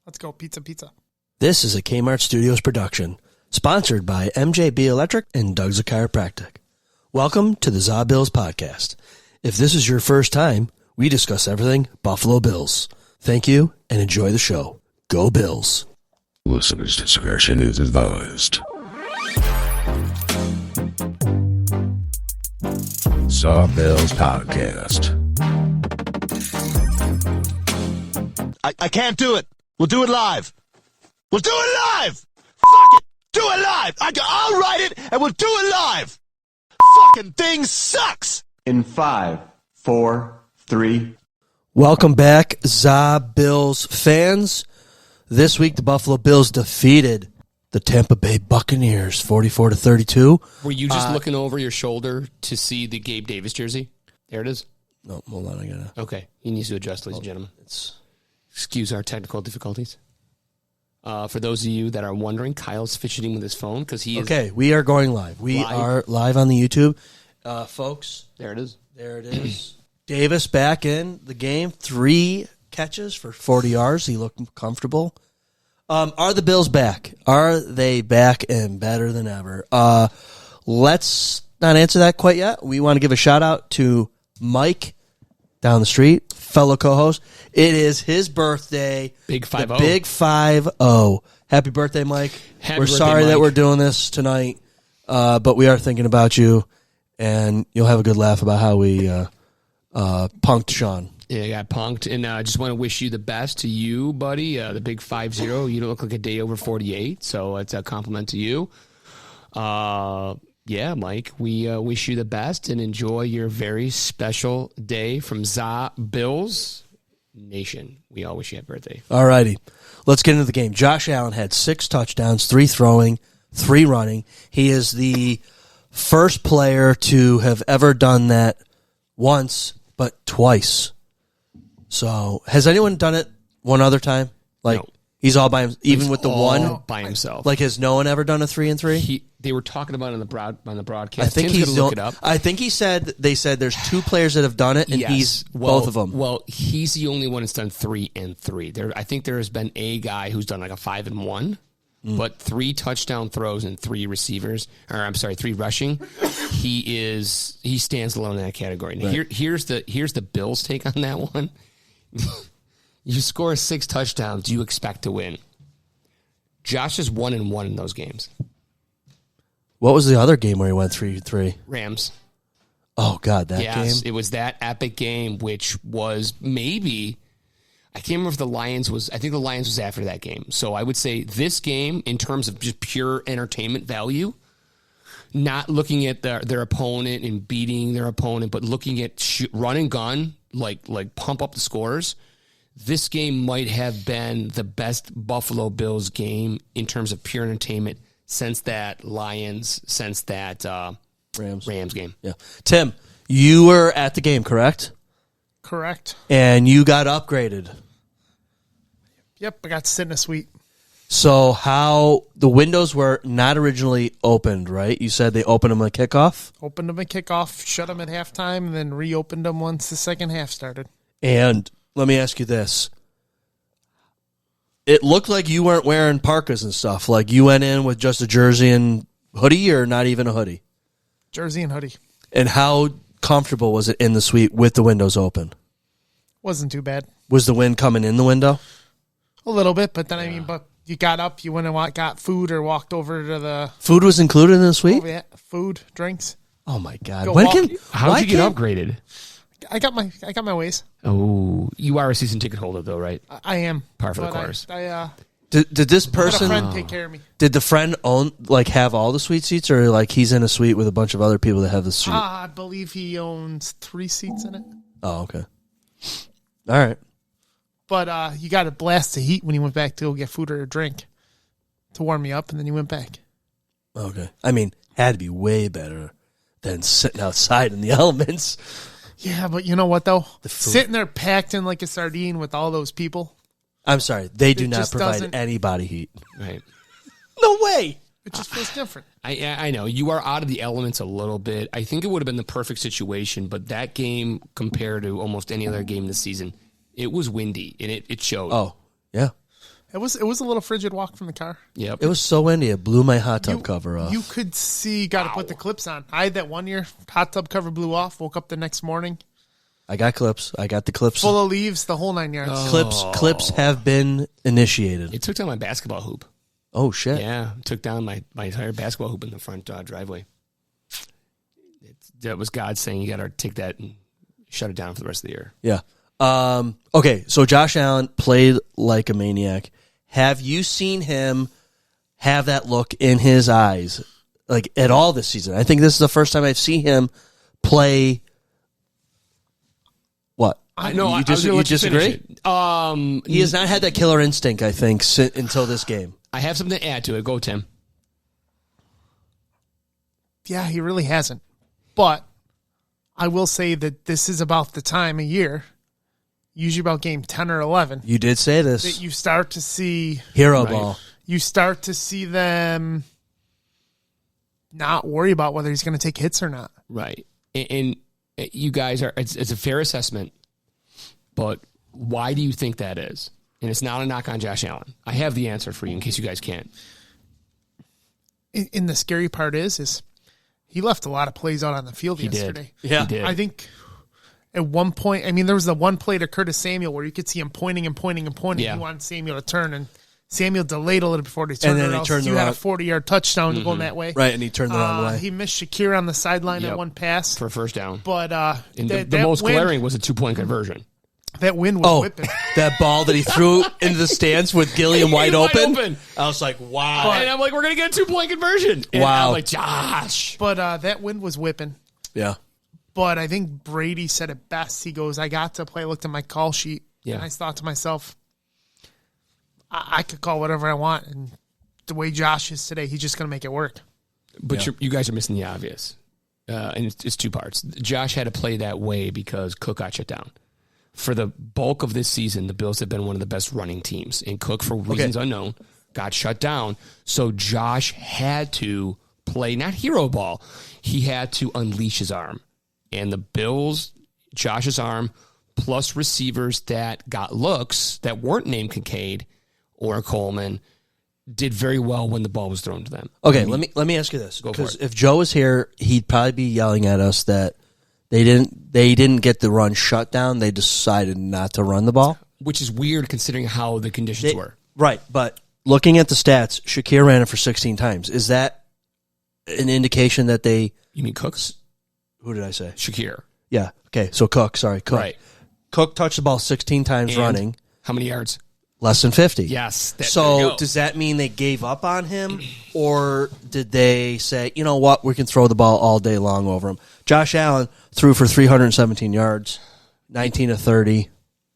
Let's go. Pizza, pizza. This is a Kmart Studios production, sponsored by MJB Electric and Doug's Chiropractic. Welcome to the ZaBillsPodcast. If this is your first time, we discuss everything Buffalo Bills. Thank you and enjoy the show. Go Bills. Listeners' discretion is advised. ZaBills Podcast. I can't do it. We'll do it live. We'll do it live. Fuck it. Do it live. I'll write it and we'll do it live. Fucking thing sucks. In 5, 4, 3. Welcome back, ZaBills fans. This week, the Buffalo Bills defeated the Tampa Bay Buccaneers 44-32. Were you just looking over your shoulder to see the Gabe Davis jersey? There it is. No, hold on. I gotta. Okay. He needs to adjust, ladies and gentlemen. Excuse our technical difficulties. For those of you that are wondering, Kyle's fidgeting with his phone because he is... Okay, we are going live. We are live on the YouTube. Folks. There it is. There it is. Davis back in the game. 3 catches for 40 yards. He looked comfortable. Are the Bills back? Are they back and better than ever? Let's not answer that quite yet. We want to give a shout out to Mike down the street, fellow co-host. It is his birthday. Big 5-0. Big 5-0. Happy birthday, Mike. Happy we're birthday, sorry Mike. that we're doing this tonight, but we are thinking about you, and you'll have a good laugh about how we punked Sean. Yeah, I got punked. And I just want to wish you the best to you, buddy. The big 5-0. You don't look like a day over 48, so it's a compliment to you. Yeah, Mike, we wish you the best and enjoy your very special day from ZaBills Nation. We all wish you a happy birthday. All righty. Let's get into the game. Josh Allen had 6 touchdowns, 3 throwing, 3 running. He is the first player to have ever done that once, but twice. So, has anyone done it one other time? Like, No. He's all by himself, even with the one? By himself. Like, has no one ever done a 3 and 3? They were talking about it on the broadcast. I think Tim's he's gonna look it up. I think they said there's 2 players that have done it, and Yes. he's Well, both of them. Well, he's the only one that's done 3 and 3. I think there has been a guy who's done like a 5 and 1, but 3 touchdown throws and 3 receivers, or I'm sorry, 3 rushing. He stands alone in that category. Now, Right. here's the Bills' take on that one. You score 6 touchdowns, you expect to win. Josh is 1 and 1 in those games. What was the other game where he went 3 and 3? Rams. Oh, God, that Yes, game? it was that epic game, which was maybe, I can't remember if the Lions was, I think the Lions was after that game. So I would say this game, in terms of just pure entertainment value, not looking at their opponent and beating their opponent, but looking at run and gun, like pump up the scores, this game might have been the best Buffalo Bills game in terms of pure entertainment since that Rams game. Yeah. Tim, you were at the game, correct? Correct. And you got upgraded. Yep, I got to sit in a suite. So how the windows were not originally opened, right? You said they opened them at kickoff? Opened them at kickoff, shut them at halftime, and then reopened them once the second half started. And let me ask you this. It looked like you weren't wearing parkas and stuff. Like you went in with just a jersey and hoodie or not even a hoodie? Jersey and hoodie. And how comfortable was it in the suite with the windows open? Wasn't too bad. Was the wind coming in the window? A little bit, but then, but you got up, you went and got food or walked over to the... Food was included in the suite? Oh, yeah, food, drinks. Oh, my God. Go When walk- can, How why did you get can't- upgraded? I got my ways. Oh, you are a season ticket holder, though, right? I am. Par for the But course. Did this Let a person... friend take care of me. Did the friend have all the suite seats, or like he's in a suite with a bunch of other people that have the suite? I believe he owns 3 seats in it. Oh, okay. All right. But you got to blast the heat when he went back to go get food or a drink to warm me up, and then he went back. Okay. I mean, had to be way better than sitting outside in the elements. Yeah, but you know what, though? The food. Sitting there packed in like a sardine with all those people. I'm sorry. They do It not just provide doesn't- any body heat. Right. No way. It just feels different. I know. You are out of the elements a little bit. I think it would have been the perfect situation, but that game, compared to almost any other game this season, it was windy, and it showed. Oh, yeah. It was a little frigid walk from the car. Yep. It was so windy, it blew my hot tub cover off. You could see, got to put the clips on. I had that one year, hot tub cover blew off, woke up the next morning. I got clips. I got the clips. Full of leaves, the whole 9 yards. Clips have been initiated. It took down my basketball hoop. Oh, shit. Yeah, it took down my entire basketball hoop in the front driveway. That was God saying you got to take that and shut it down for the rest of the year. Yeah. Okay, so Josh Allen played like a maniac. Have you seen him have that look in his eyes, like at all this season? I think this is the first time I've seen him play. What? You disagree? He has not had that killer instinct, I think, until this game. I have something to add to it. Go, Tim. Yeah, he really hasn't. But I will say that this is about the time of year, usually about game 10 or 11, You did say this. that you start to see Hero ball. you start to see them not worry about whether he's going to take hits or not. Right. And you guys are, it's a fair assessment, but why do you think that is? And it's not a knock on Josh Allen. I have the answer for you in case you guys can't. And the scary part is he left a lot of plays out on the field yesterday. Yeah. He did. I think at one point, there was the one play to Curtis Samuel where you could see him pointing and pointing and pointing. Yeah. He wanted Samuel to turn, and Samuel delayed a little before they turned. And then or he else turned you the had a wrong- 40-yard touchdown going that way. Right, and he turned the wrong way. He missed Shakir on the sideline Yep. at one pass. For a first down. But And that the most wind, glaring was a 2-point conversion. That wind was whipping. That ball that he threw into the stands with Gilliam wide Wide open. open. I was like, wow. And I'm like, we're going to get a 2-point conversion. And Wow. I'm like, Josh. But that wind was whipping. Yeah. But I think Brady said it best. He goes, I got to play. I looked at my call sheet, Yeah. and I thought to myself, I could call whatever I want. And the way Josh is today, he's just going to make it work. But you guys are missing the obvious. And it's two parts. Josh had to play that way because Cook got shut down. For the bulk of this season, the Bills have been one of the best running teams. And Cook, for reasons unknown, got shut down. So Josh had to play, not hero ball. He had to unleash his arm. And the Bills, Josh's arm, plus receivers that got looks that weren't named Kincaid or Coleman, did very well when the ball was thrown to them. Okay, let me ask you this. Go for Because it. if Joe was here, he'd probably be yelling at us that they didn't get the run shut down. They decided not to run the ball. Which is weird considering how the conditions were. Right, but looking at the stats, Shakir ran it for 16 times. Is that an indication that they... You mean Cook's? Who did I say? Shakir. Yeah, okay, so Cook. Right. Cook touched the ball 16 times And running. How many yards? Less than 50. Yes. There you So go. does that mean they gave up on him, or did they say, you know what, we can throw the ball all day long over him? Josh Allen threw for 317 yards, 19 of 30.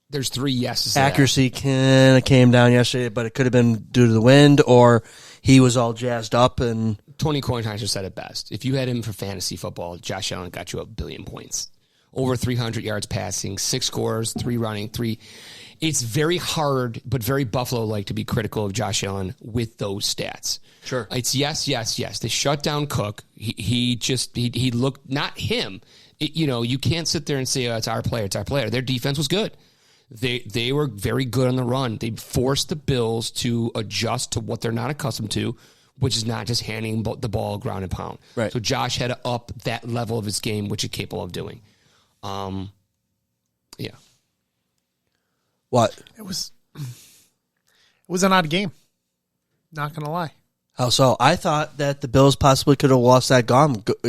There's 3 yeses. to that. Accuracy kind of came down yesterday, but it could have been due to the wind, or he was all jazzed up. And 20 Coinheiser said it best. If you had him for fantasy football, Josh Allen got you a billion points. Over 300 yards passing, 6 scores, 3 running, 3. It's very hard, but very Buffalo-like to be critical of Josh Allen with those stats. Sure. It's yes. They shut down Cook. He looked, not him. You can't sit there and say, oh, it's our player. Their defense was good. They were very good on the run. They forced the Bills to adjust to what they're not accustomed to, which is not just handing the ball ground and pound. Right. So Josh had to up that level of his game, which he's capable of doing. Yeah. what? It was an odd game. Not going to lie. How so? I thought that the Bills possibly could have lost that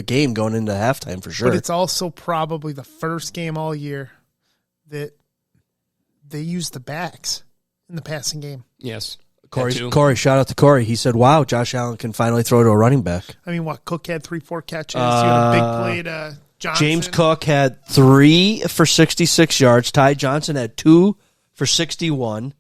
game going into halftime for sure. But it's also probably the first game all year that they used the backs in the passing game. Yes. That too. Corey, shout out to Corey. He said, wow, Josh Allen can finally throw to a running back. Cook had 3-4 catches. You had a big play to Johnson. James Cook had 3 for 66 yards. Ty Johnson had 2 for 61.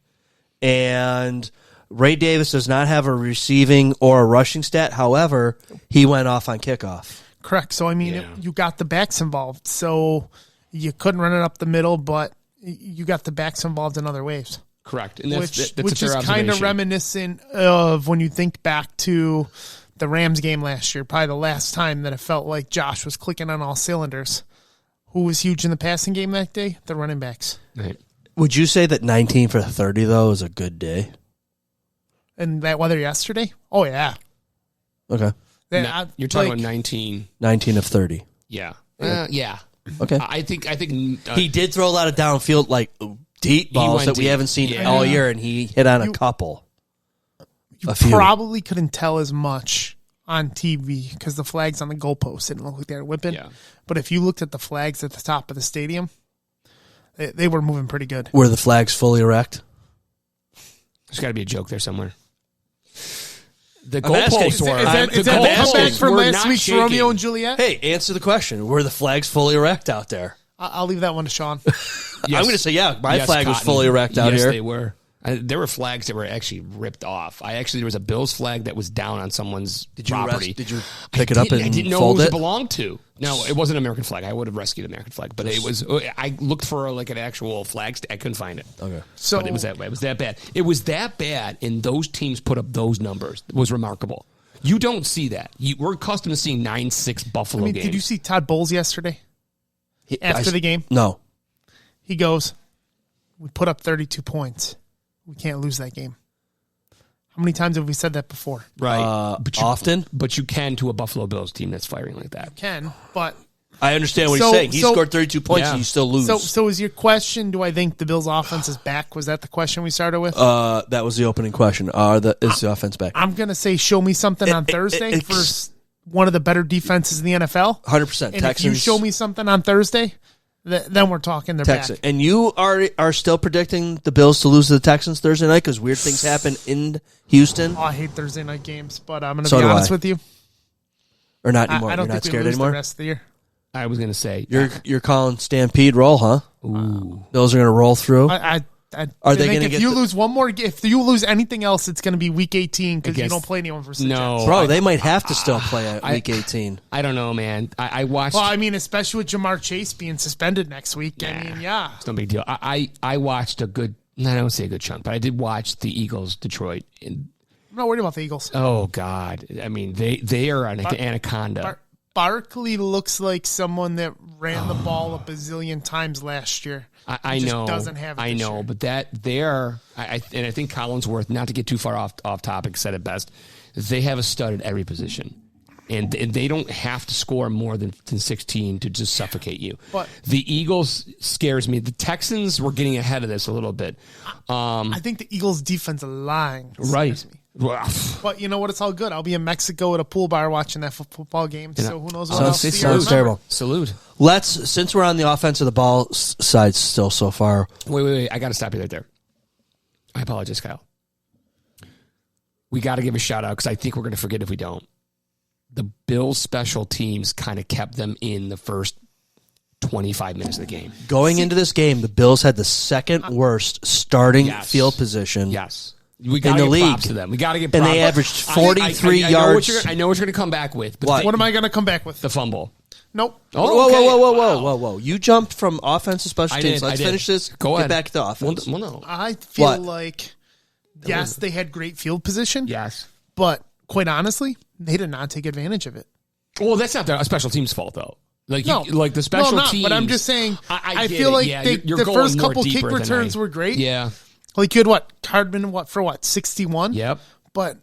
And Ray Davis does not have a receiving or a rushing stat. However, he went off on kickoff. Correct. So, you got the backs involved. So you couldn't run it up the middle, but you got the backs involved in other ways. Correct. And that's Which a is fair kind of observation. reminiscent of when you think back to the Rams game last year, probably the last time that it felt like Josh was clicking on all cylinders. Who was huge in the passing game that day? The running backs. Right. Would you say that 19 for 30, though, is a good day? And that weather yesterday? Oh, yeah. Okay. You're talking about 19. 19 of 30. Yeah. Yeah. Okay. I think he did throw a lot of downfield, like deep balls went that we deep. haven't seen Yeah. all year, and he hit on a couple. You A few. probably couldn't tell as much on TV because the flags on the goalpost didn't look like they were whipping. Yeah. But if you looked at the flags at the top of the stadium, they were moving pretty good. Were the flags fully erect? There's got to be a joke there somewhere. The I'm asking. goalposts were. Is that a comeback from were last not week's shaking. Romeo and Juliet? Hey, answer the question. Were the flags fully erect out there? I'll leave that one to Sean. I'm going to say, yeah, my Yes, flag was Cotton. fully erect out yes, here. They were. There were flags that were actually ripped off. There was a Bills flag that was down on someone's property. Did you pick it up and I didn't know fold who it? it belonged to. No, it wasn't an American flag. I would have rescued an American flag, but it was. I looked for like an actual flag. I couldn't find it. Okay. So But it was that way. It was that bad. It was that bad, and those teams put up those numbers. It was remarkable. You don't see that. We're accustomed to seeing 9-6 Buffalo games. did you see Todd Bowles yesterday after the game? No. He goes, "We put up 32 points. We can't lose that game." How many times have we said that before? Right. Often? But you can to a Buffalo Bills team that's firing like that. Ken, but I understand what So- he's saying. He so- scored 32 points Yeah. and you still lose. so is your question, do I think the Bills' offense is back? Was that the question we started with? That was the opening question. Is the offense back? I'm going to say show me something on Thursday for one of the better defenses in the NFL. 100%. And Texans. if you show me something on Thursday, then we're talking they're Texans. back. And you are still predicting the Bills to lose to the Texans Thursday night because weird things happen in Houston? Oh, I hate Thursday night games, but I'm going to So be do honest I. with you. Or not anymore? I don't You're not think we scared lose anymore? the rest of the year. I was going to say. You're calling Stampede roll, huh? Ooh. Bills are going to roll through? I Are they think gonna if get you the- lose one more, if you lose anything else, it's going to be week 18 because you Against- don't play anyone for 6 No. Bro, they might have to still play at week 18. I don't know, man. I watched. Well, I mean, especially with Jamar Chase being suspended next week. I mean, yeah. It's no big deal. I watched a good. I don't say a good chunk, but I did watch the Eagles Detroit. And, I'm not worried about the Eagles. oh God, I mean they are an anaconda. Barkley looks like someone that ran the ball a bazillion times last year. I He just know. doesn't have it I this know, year. but I think Collinsworth, not to get too far off topic, said it best. They have a stud at every position. And they don't have to score more than 16 to just suffocate you. But- the Eagles scares me. The Texans were getting ahead of this a little bit. I think the Eagles' defensive line Right. scares me. Well, But you know what? It's all good. I'll be in Mexico at a pool bar watching that football game. So who knows what I'll see or sounds remember. terrible. Salute. Since we're on the offense of the ball side still so far, Wait. I got to stop you right there. I apologize, Kyle. We got to give a shout out because I think we're going to forget if we don't. The Bills special teams kind of kept them in the first 25 minutes of the game. going into this game, the Bills had the second worst starting Yes. field position. Yes. We got to the give league. props to them. We got to give And props. they averaged 43 I yards. I know what you're going to come back with. But What? What am I going to come back with? The fumble. Nope. Oh, okay. Whoa. You jumped from offense to special I teams. did, Let's I did. finish this. Go Get ahead. back to offense. Well, no. I feel What? like, yes, they had great field position, Yes. but quite honestly, they did not take advantage of it. Well, that's not a special team's fault, though. Like, No, like the special not, teams. but I'm just saying, I get feel it. like Yeah, they, you're the going first more couple kick deeper than returns I- were great. Yeah. Like you had what? Hardman, for what? 61? Yep. But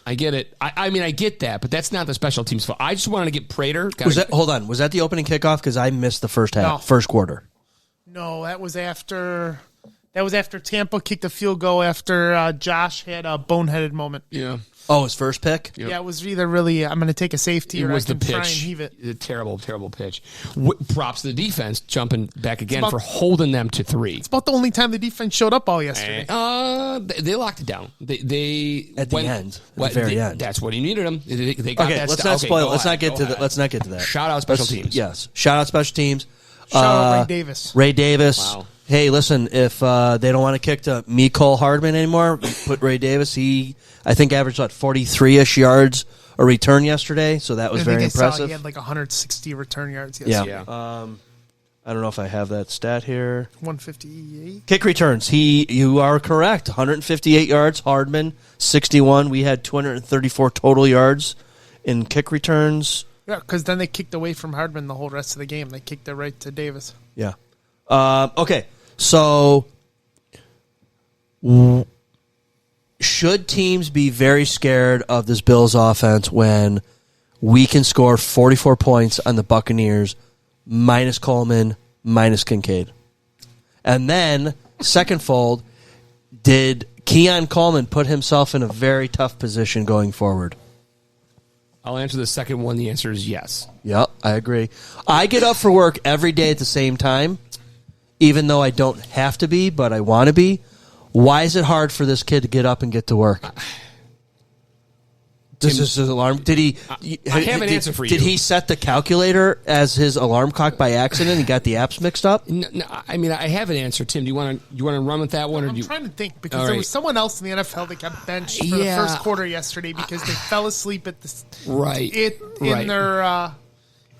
I get it. I mean, I get that, but that's not the special team's fault. I just wanted to get Prater. Hold on. Was that the opening kickoff? Because I missed the first half, No. first quarter. no, that was after Tampa kicked a field goal after Josh had a boneheaded moment. Yeah. Oh, his first pick? Yeah, it was either really I'm going to take a safety It or was I the can try and pitch. heave it. A terrible, terrible pitch. Props to the defense jumping back again about- for holding them to 3. It's about the only time the defense showed up all yesterday. They locked it down. They At the end, at the very end. That's what he needed them. They got Okay, that let's stuff. not Okay, spoil. go Let's not ahead, get go to that. ahead. Let's not get to that. Shout out special Let's- teams. Yes, shout out special teams. Shout out Ray Davis. Ray Davis. Wow. Hey, listen, if they don't want to kick to Mecole Hardman anymore, put Ray Davis. He, I think, averaged, 43-ish yards a return yesterday, so that was I think very I saw impressive. he had like 160 return yards Yeah. yesterday. Yeah. I don't know if I have that stat here. 158. Kick returns. You are correct. 158 yards, Hardman, 61. We had 234 total yards in kick returns. Yeah, because then they kicked away from Hardman the whole rest of the game. They kicked it right to Davis. Yeah. Okay. So Should teams be very scared of this Bills offense when we can score 44 points on the Buccaneers, minus Coleman, minus Kincaid? And then, second fold, did Keon Coleman put himself in a very tough position going forward? I'll answer the second one. The answer is yes. Yep, I agree. I get up for work every day at the same time, even though I don't have to be, but I want to be. Why is it hard for this kid to get up and get to work? This is his alarm. Did he? I have an answer for you. Did he set the calculator as his alarm clock by accident and got the apps mixed up? No, I mean, I have an answer, Tim. Do you want to run with that one? I'm trying to think because there was someone else in the NFL that got benched for the first quarter yesterday because they fell asleep at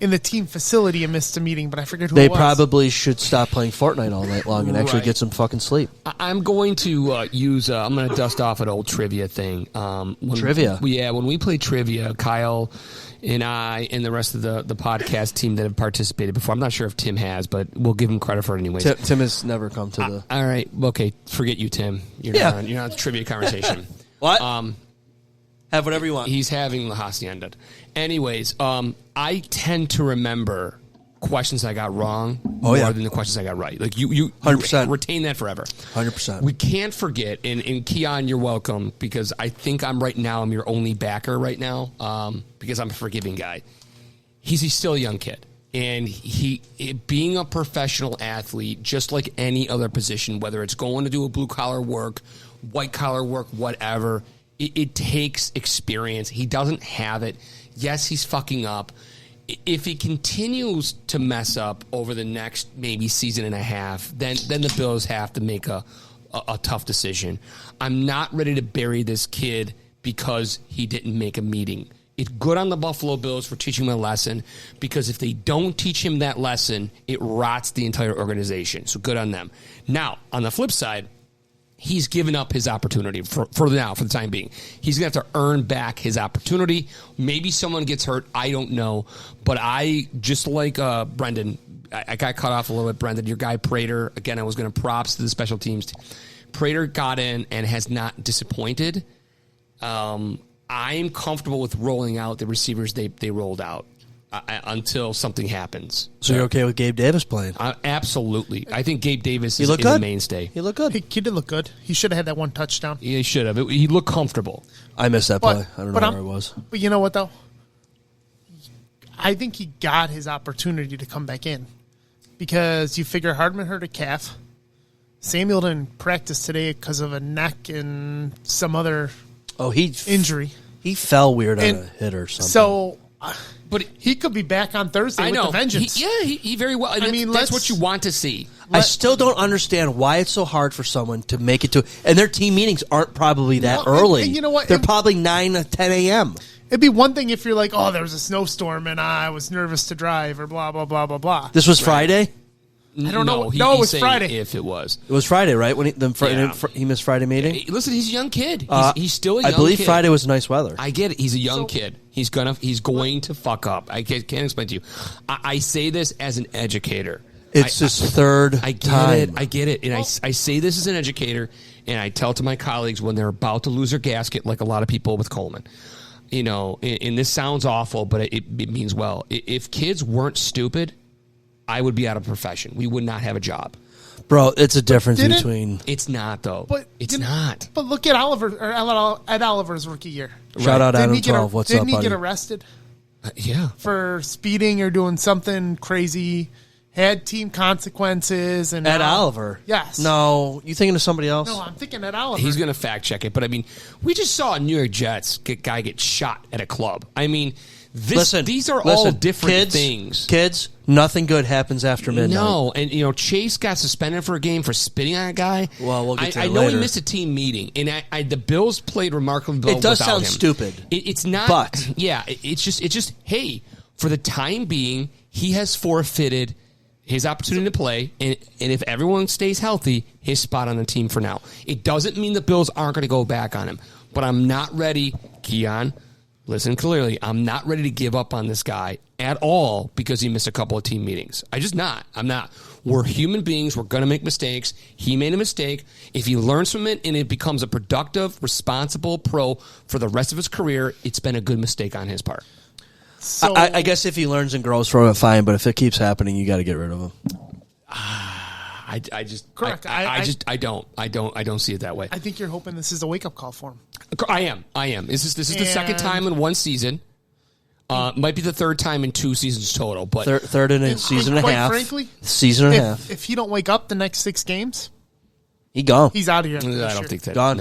in the team facility and missed a meeting, but I forget who it was. They probably should stop playing Fortnite all night long and actually get some fucking sleep. I'm going to I'm going to dust off an old trivia thing. Trivia? Yeah, when we play trivia, Kyle and I and the rest of the podcast team that have participated before, I'm not sure if Tim has, but we'll give him credit for it anyways. Tim has never come to the... All right, okay, forget you, Tim. You're not on the trivia conversation. What? Have whatever you want. He's having the hacienda. Anyways, I tend to remember questions I got wrong more than the questions I got right. Like you 100%. Retain that forever. 100%. We can't forget, and Keon, you're welcome, because I think I'm your only backer right now, because I'm a forgiving guy. He's still a young kid. And he being a professional athlete, just like any other position, whether it's going to do a blue-collar work, white-collar work, whatever, it takes experience. He doesn't have it. Yes, he's fucking up. If he continues to mess up over the next maybe season and a half, then the Bills have to make a tough decision. I'm not ready to bury this kid because he didn't make a meeting. It's good on the Buffalo Bills for teaching him a lesson, because if they don't teach him that lesson, it rots the entire organization. So good on them. Now, on the flip side, he's given up his opportunity for the time being. He's going to have to earn back his opportunity. Maybe someone gets hurt. I don't know. But I, just like Brendan, I got cut off a little bit, Brendan. Your guy, Prater, again, I was going to props to the special teams. Prater got in and has not disappointed. I'm comfortable with rolling out the receivers they rolled out until something happens. So you're okay with Gabe Davis playing? Absolutely. I think Gabe Davis is the mainstay. He looked good. He did look good. He should have had that one touchdown. Yeah, he should have. He looked comfortable. I missed that play. I don't know where it was. But you know what, though? I think he got his opportunity to come back in, because you figure Hardman hurt a calf. Samuel didn't practice today because of a neck and some other injury. He fell weird on a hit or something. So, but he could be back on Thursday with the vengeance. He very well. I mean, that's what you want to see. I still don't understand why it's so hard for someone to make it to, and their team meetings aren't probably that early. And you know what? They're probably 9 to 10 a.m. It'd be one thing if you're like, oh, there was a snowstorm and I was nervous to drive, or blah, blah, blah, blah, blah. This was Friday? I don't know. No, it was Friday. If it was. It was Friday, right? When he missed Friday meeting? Listen, he's a young kid. He's still a young kid. I believe Friday was nice weather. I get it. He's a young kid. He's going to fuck up. I can't explain to you. I say this as an educator. It's his third time. I get it. And I say this as an educator, and I tell to my colleagues when they're about to lose their gasket, like a lot of people with Coleman. You know, and this sounds awful, but it means well. If kids weren't stupid, I would be out of profession. We would not have a job. Bro, it's a difference between... It's not, though. But it's not. But look at Ed Oliver's rookie year. Shout out Adam 12. What's up, buddy? Didn't he get arrested? Yeah. For speeding or doing something crazy. Had team consequences. And Ed Oliver? Yes. No, you thinking of somebody else? No, I'm thinking Ed Oliver. He's going to fact check it. But, I mean, we just saw a New York Jets guy get shot at a club. I mean... these are all different things. Kids, nothing good happens after midnight. No, and Chase got suspended for a game for spitting on a guy. Well, we'll get to that later. I know he later. missed a team meeting, and the Bills played remarkably well. It does without sound him. stupid. It's not. But it's just hey, for the time being, he has forfeited his opportunity to play, and if everyone stays healthy, his spot on the team for now. It doesn't mean the Bills aren't going to go back on him, but I'm not ready, Keon. Listen clearly, I'm not ready to give up on this guy at all because he missed a couple of team meetings. I'm not. We're human beings. We're going to make mistakes. He made a mistake. If he learns from it and it becomes a productive, responsible pro for the rest of his career, it's been a good mistake on his part. So I guess if he learns and grows from it, fine. But if it keeps happening, you got to get rid of him. I just Correct. I don't see it that way. I think you're hoping this is a wake up call for him. I am. This is the second time in one season. Might be the third time in 2 seasons total, but Third in a season and a quite half. frankly, season and a half. if he don't wake up the next 6 games, He gone. he's out of here. I don't think that. Gone.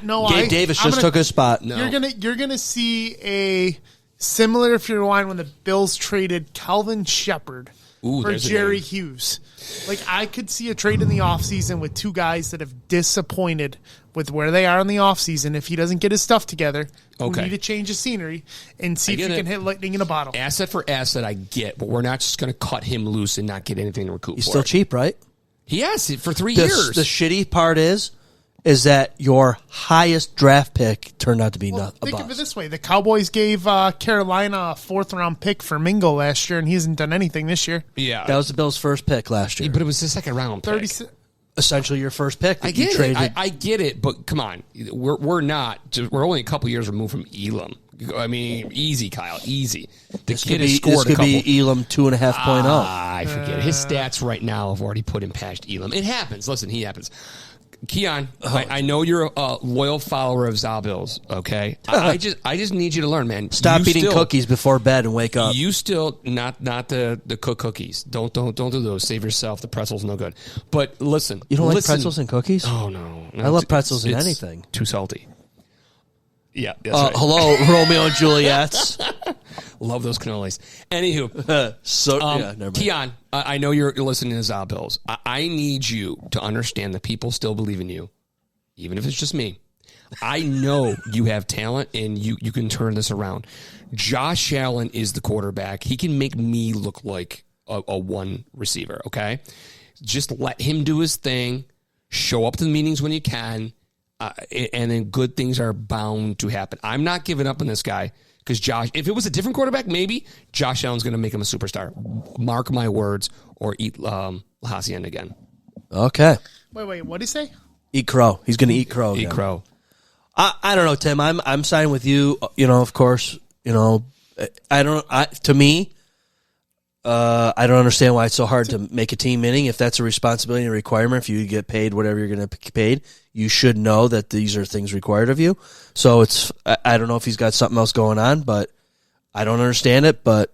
No. Gabe Davis just took his spot. No. You're gonna see a similar if you rewind when the Bills traded Calvin Shepard Ooh, for there's a Jerry name. Hughes. Like I could see a trade in the offseason with 2 guys that have disappointed with where they are in the offseason. If he doesn't get his stuff together, Okay. we need to change the scenery and see I if he get can it. hit lightning in a bottle. Asset for asset, I get, but we're not just going to cut him loose and not get anything to recoup He's for still it. cheap, right? He has it for 3 The years. shitty part is that your highest draft pick turned out to be Well, a think of it bust. this way: the Cowboys gave Carolina a 4th-round pick for Mingo last year, and he hasn't done anything this year. Yeah, That was the Bills' first pick last year. but it was the second round pick. 30. Essentially, your first pick. That I get you it. traded. I get it, but come on, we're only a couple years removed from Elam. I mean, easy, Kyle, easy. The kid has scored this a could couple. be Elam 2.5 I forget it. His stats right now have already put him past Elam. It happens. Listen, he happens. Keon, I know you're a loyal follower of ZaBills. Okay, I just need you to learn, man. Stop You eating still- cookies before bed and wake up. You still not the cook cookies. Don't do those. Save yourself. The pretzel's no good. But listen, You don't like listen. pretzels and cookies? Oh no, I love it's- pretzels in it's anything. Too salty. Yeah, that's right. Hello, Romeo and Juliet's. Love those cannolis. Anywho, Never mind. Keon, I know you're listening to ZaBills. I need you to understand that people still believe in you, even if it's just me. I know you have talent and you can turn this around. Josh Allen is the quarterback. He can make me look like a one receiver, okay? Just let him do his thing. Show up to the meetings when you can. And then good things are bound to happen. I'm not giving up on this guy because Josh, if it was a different quarterback, maybe Josh Allen's going to make him a superstar. Mark my words or eat La Hacienda again. Okay. Wait, what did he say? Eat crow. He's going to eat crow. Eat again. crow. I don't know, Tim. I'm siding with you. Of course. To me, I don't understand why it's so hard to make a team inning. If that's a responsibility and a requirement, if you get paid whatever you're going to get paid, you should know that these are things required of you. So I don't know if he's got something else going on, but I don't understand it. But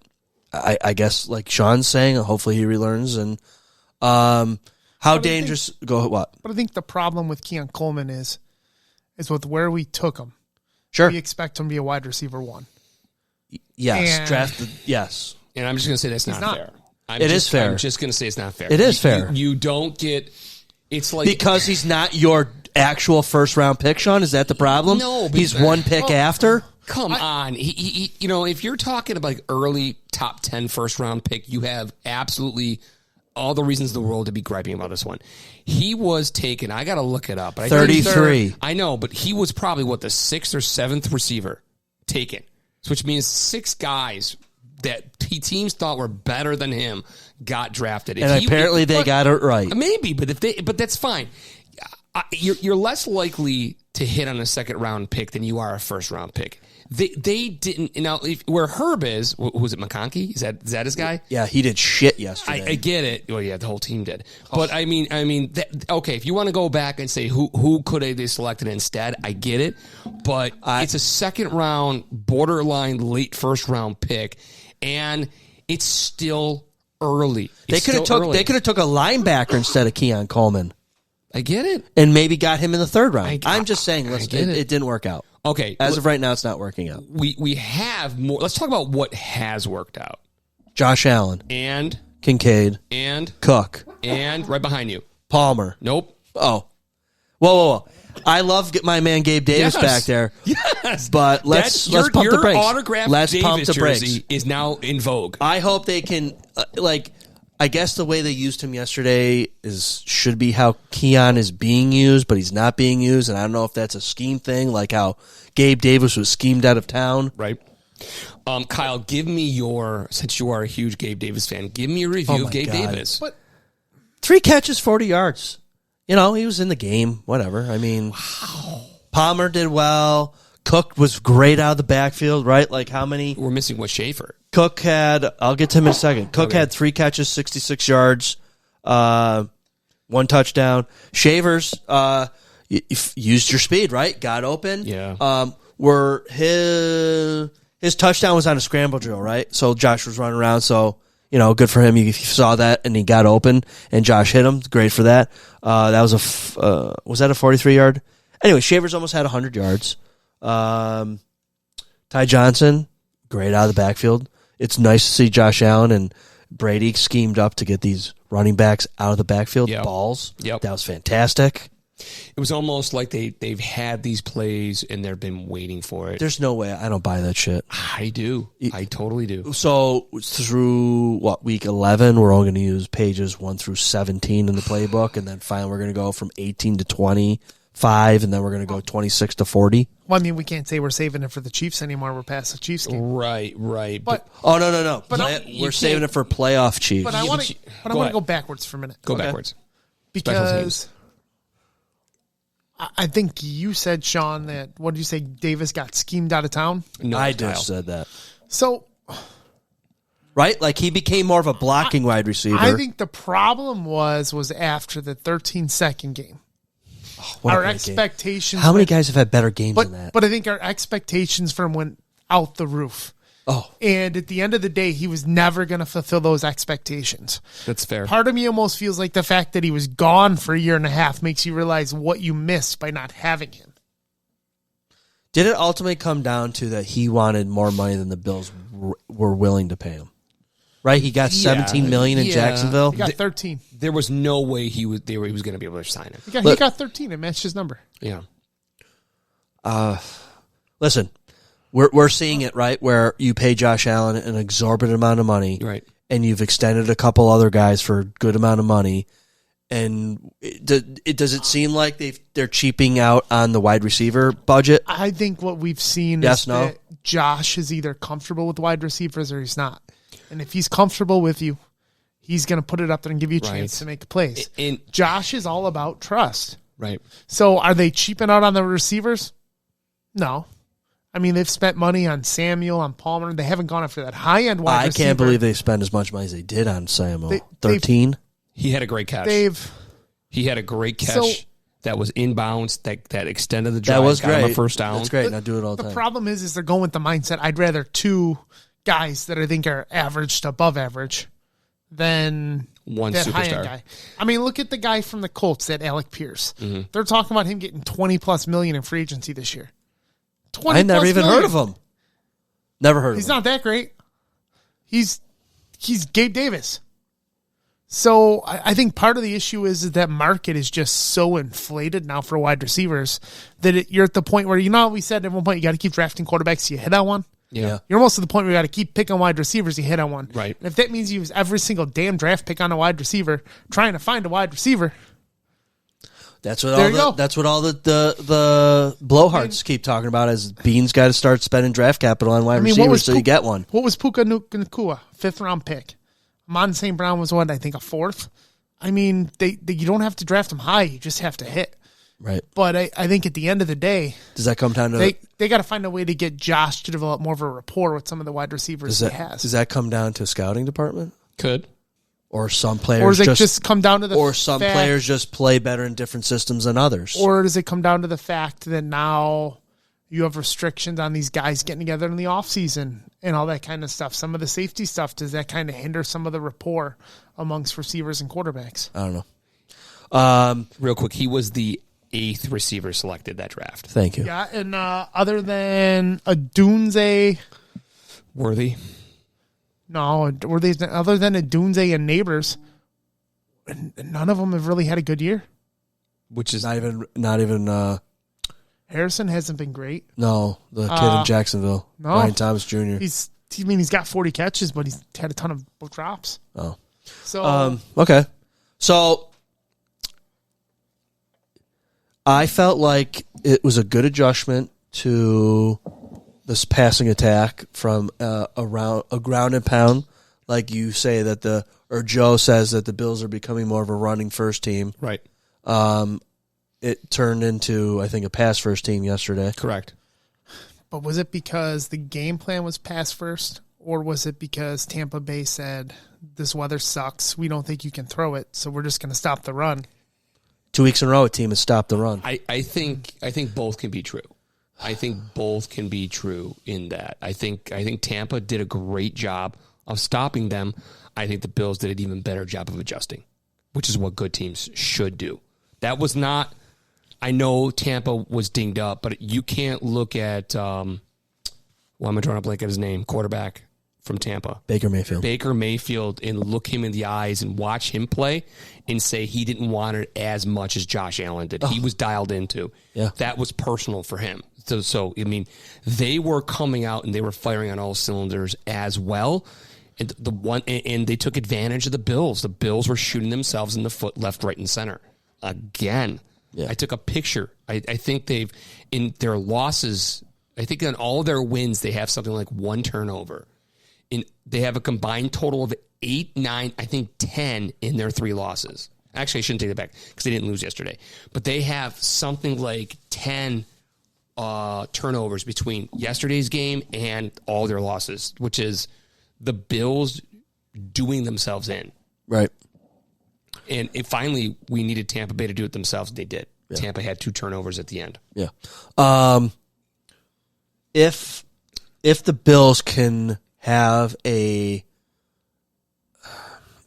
I guess like Sean's saying, hopefully he relearns. And how dangerous? Go what? But I think the problem with Keon Coleman is with where we took him. Sure. We expect him to be a wide receiver 1. Yes. And- Drafted. Yes. And I'm just going to say that's not not. fair. It is fair. I'm just going to say it's not fair. It is fair. You don't get. It's like Because he's not your actual first round pick, Sean. Is that the problem? No, but- he's one pick after. Come on. He, if you're talking about like early top 10 first round pick, you have absolutely all the reasons in the world to be griping about this one. He was taken. I got to look it up. But I think 33. I know, but he was probably the 6th or 7th receiver taken, which means 6 guys that teams thought were better than him got drafted. And apparently they got it right. Maybe, but that's fine. You're less likely to hit on a second round pick than you are a first round pick. They didn't. Now, where Herb is, who's it? McConkey? Is that his guy? Yeah, he did shit yesterday. I get it. Well, yeah, the whole team did. But I mean, okay. If you want to go back and say who could they selected instead, I get it. But it's a second round, borderline late first round pick, and it's still early. They could have took a linebacker instead of Keon Coleman, I get it. and maybe got him in the third round. I I'm just saying, listen, get it. it didn't work out. Okay, As of right now, it's not working out. we have more. Let's talk about what has worked out. Josh Allen, And Kincaid, Cook, right behind you. Palmer. Nope. Oh, whoa! I love my man Gabe Davis Yes. back there. Yes. But let's pump the your brakes. autographed Let's Davis pump the brakes. jersey is now in vogue. I hope they can I guess the way they used him yesterday should be how Keon is being used, but he's not being used, and I don't know if that's a scheme thing, like how Gabe Davis was schemed out of town. Right. Kyle, give me since you are a huge Gabe Davis fan, give me a review of Gabe God. Davis. But 3 catches, 40 yards. You know, he was in the game, whatever. I mean, Palmer did well. Cook was great out of the backfield, right? Like how many? We're missing what Schaefer. Cook had, I'll get to him in a second. Cook had 3 catches, 66 yards, 1 touchdown. Shavers used your speed, right? Got open. Yeah. Where his touchdown was on a scramble drill, right? So Josh was running around, so, you know, good for him. He saw that, and he got open, and Josh hit him. Great for that. That was was that a 43-yard? Anyway, Shavers almost had 100 yards. Ty Johnson, great out of the backfield. It's nice to see Josh Allen and Brady schemed up to get these running backs out of the backfield. Yep. Balls. Yep. That was fantastic. It was almost like they've had these plays and they've been waiting for it. There's no way. I don't buy that shit. I do. I totally do. So through, week 11, we're only going to use pages 1 through 17 in the playbook, and then finally we're going to go from 18 to 25, and then we're going to go 26 to 40. Well, I mean, we can't say we're saving it for the Chiefs anymore. We're past the Chiefs game. Right. But Oh, no. But We're saving it for playoff Chiefs. But I want to ahead. go backwards for a minute. Go backwards. Because I think you said, Sean, that, what did you say, Davis got schemed out of town? No, I Kyle. just said that. So Right? Like he became more of a blocking wide receiver. I think the problem was after the 13-second game. What a Our great expectations. game. How many went- guys have had better games than that? But I think our expectations for him went out the roof. Oh, And at the end of the day, he was never going to fulfill those expectations. That's fair. Part of me almost feels like the fact that he was gone for a year and a half makes you realize what you missed by not having him. did it ultimately come down to that he wanted more money than the Bills were willing to pay him? Right? He got $17 million in yeah. Jacksonville. He got 13. There was no way he was going to be able to sign him. He got 13. It matched his number. Yeah. Listen, we're seeing it, right, where you pay Josh Allen an exorbitant amount of money, Right. and you've extended a couple other guys for a good amount of money, and does it seem like they're cheaping out on the wide receiver budget? I think what we've seen Yes, is no? that Josh is either comfortable with wide receivers or he's not. And if he's comfortable with you, he's going to put it up there and give you a chance Right. to make plays. And Josh is all about trust. right. So are they cheaping out on the receivers? No. I mean, they've spent money on Samuel, on Palmer. They haven't gone after that high-end wide I receiver. can't believe they spent as much money as they did on Samuel. They- 13? He had a great catch. He had a great catch So- that was inbounds that extended the drive. That was got him great. a first down. That's great. Now do it all the The time. problem is they're going with the mindset, I'd rather 2 guys that I think are average to above average than One that superstar. high-end guy. I mean, look at the guy from the Colts, that Alec Pierce. Mm-hmm. They're talking about him getting $20+ million in free agency this year. I never even heard of him. him. Never heard of He's him. not that great. He's Gabe Davis. So I think part of the issue is that market is just so inflated now for wide receivers that you're at the point where, you know, we said at one point you got to keep drafting quarterbacks. You hit on one. Yeah. You're almost to the point where you got to keep picking wide receivers. You hit on one. Right. And if that means you use every single damn draft pick on a wide receiver, trying to find a wide receiver, That's what There all you the go. that's what all the blowhards keep talking about. Is Bean's got to start spending draft capital on wide receivers so you get one. What was Puka Nacua? 5th round pick. Amon St. Brown was what, I think a 4th. I mean, you don't have to draft them high. You just have to hit. Right? But I think at the end of the day, Does that come down to they got to find a way to get Josh to develop more of a rapport with some of the wide receivers he has. does that come down to scouting department Could. or some players Or does it just come down to the or some fact- players just play better in different systems than others? Or does it come down to the fact that now you have restrictions on these guys getting together in the offseason and all that kind of stuff? Some of the safety stuff, does that kind of hinder some of the rapport amongst receivers and quarterbacks? I don't know. Real quick, he was the 8th receiver selected that draft. Thank you. Yeah, and other than Adunze, Worthy. no, were they other than Adunze and Neighbors, none of them have really had a good year. Which is Not even. Harrison hasn't been great. No, the kid in Jacksonville, no. Ryan Thomas Jr. He's got 40 catches, but he's had a ton of drops. Oh, So okay. So I felt like it was a good adjustment to this passing attack from a ground and pound like you say that or Joe says that the Bills are becoming more of a running first team. Right. It turned into, I think, a pass first team yesterday. Correct. But was it because the game plan was pass first, or was it because Tampa Bay said, this weather sucks, we don't think you can throw it, so we're just going to stop the run? 2 weeks in a row, a team has stopped the run. I think both can be true. I think both can be true in that. I think Tampa did a great job of stopping them. I think the Bills did an even better job of adjusting, which is what good teams should do. That was not. I know Tampa was dinged up, but you can't look at. Why am I drawing a blank at his name? Quarterback from Tampa, Baker Mayfield. Baker Mayfield, and look him in the eyes and watch him play and say he didn't want it as much as Josh Allen did. He was dialed into. Yeah. That was personal for him. So I mean, they were coming out and they were firing on all cylinders as well. And they took advantage of the Bills. The Bills were shooting themselves in the foot, left, right, and center again. Yeah. I took a picture. I think they've in their losses. I think on all their wins, they have something like 1 turnover. They have a combined total of 8, 9, I think 10 in their 3 losses. Actually, I shouldn't take that back because they didn't lose yesterday. But they have something like 10 turnovers between yesterday's game and all their losses, which is the Bills doing themselves in. Right. And finally, we needed Tampa Bay to do it themselves. They did. Yeah. Tampa had 2 turnovers at the end. Yeah. If the Bills can have it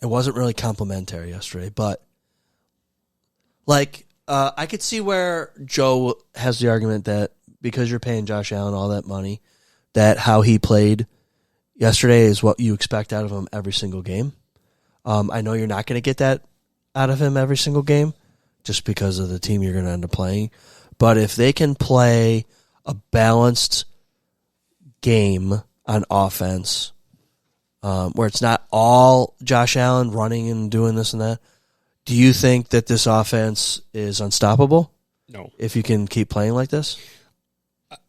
wasn't really complimentary yesterday, but I could see where Joe has the argument that because you're paying Josh Allen all that money, that how he played yesterday is what you expect out of him every single game. I know you're not going to get that out of him every single game just because of the team you're going to end up playing. But if they can play a balanced game on offense, where it's not all Josh Allen running and doing this and that, do you think that this offense is unstoppable? No. If you can keep playing like this?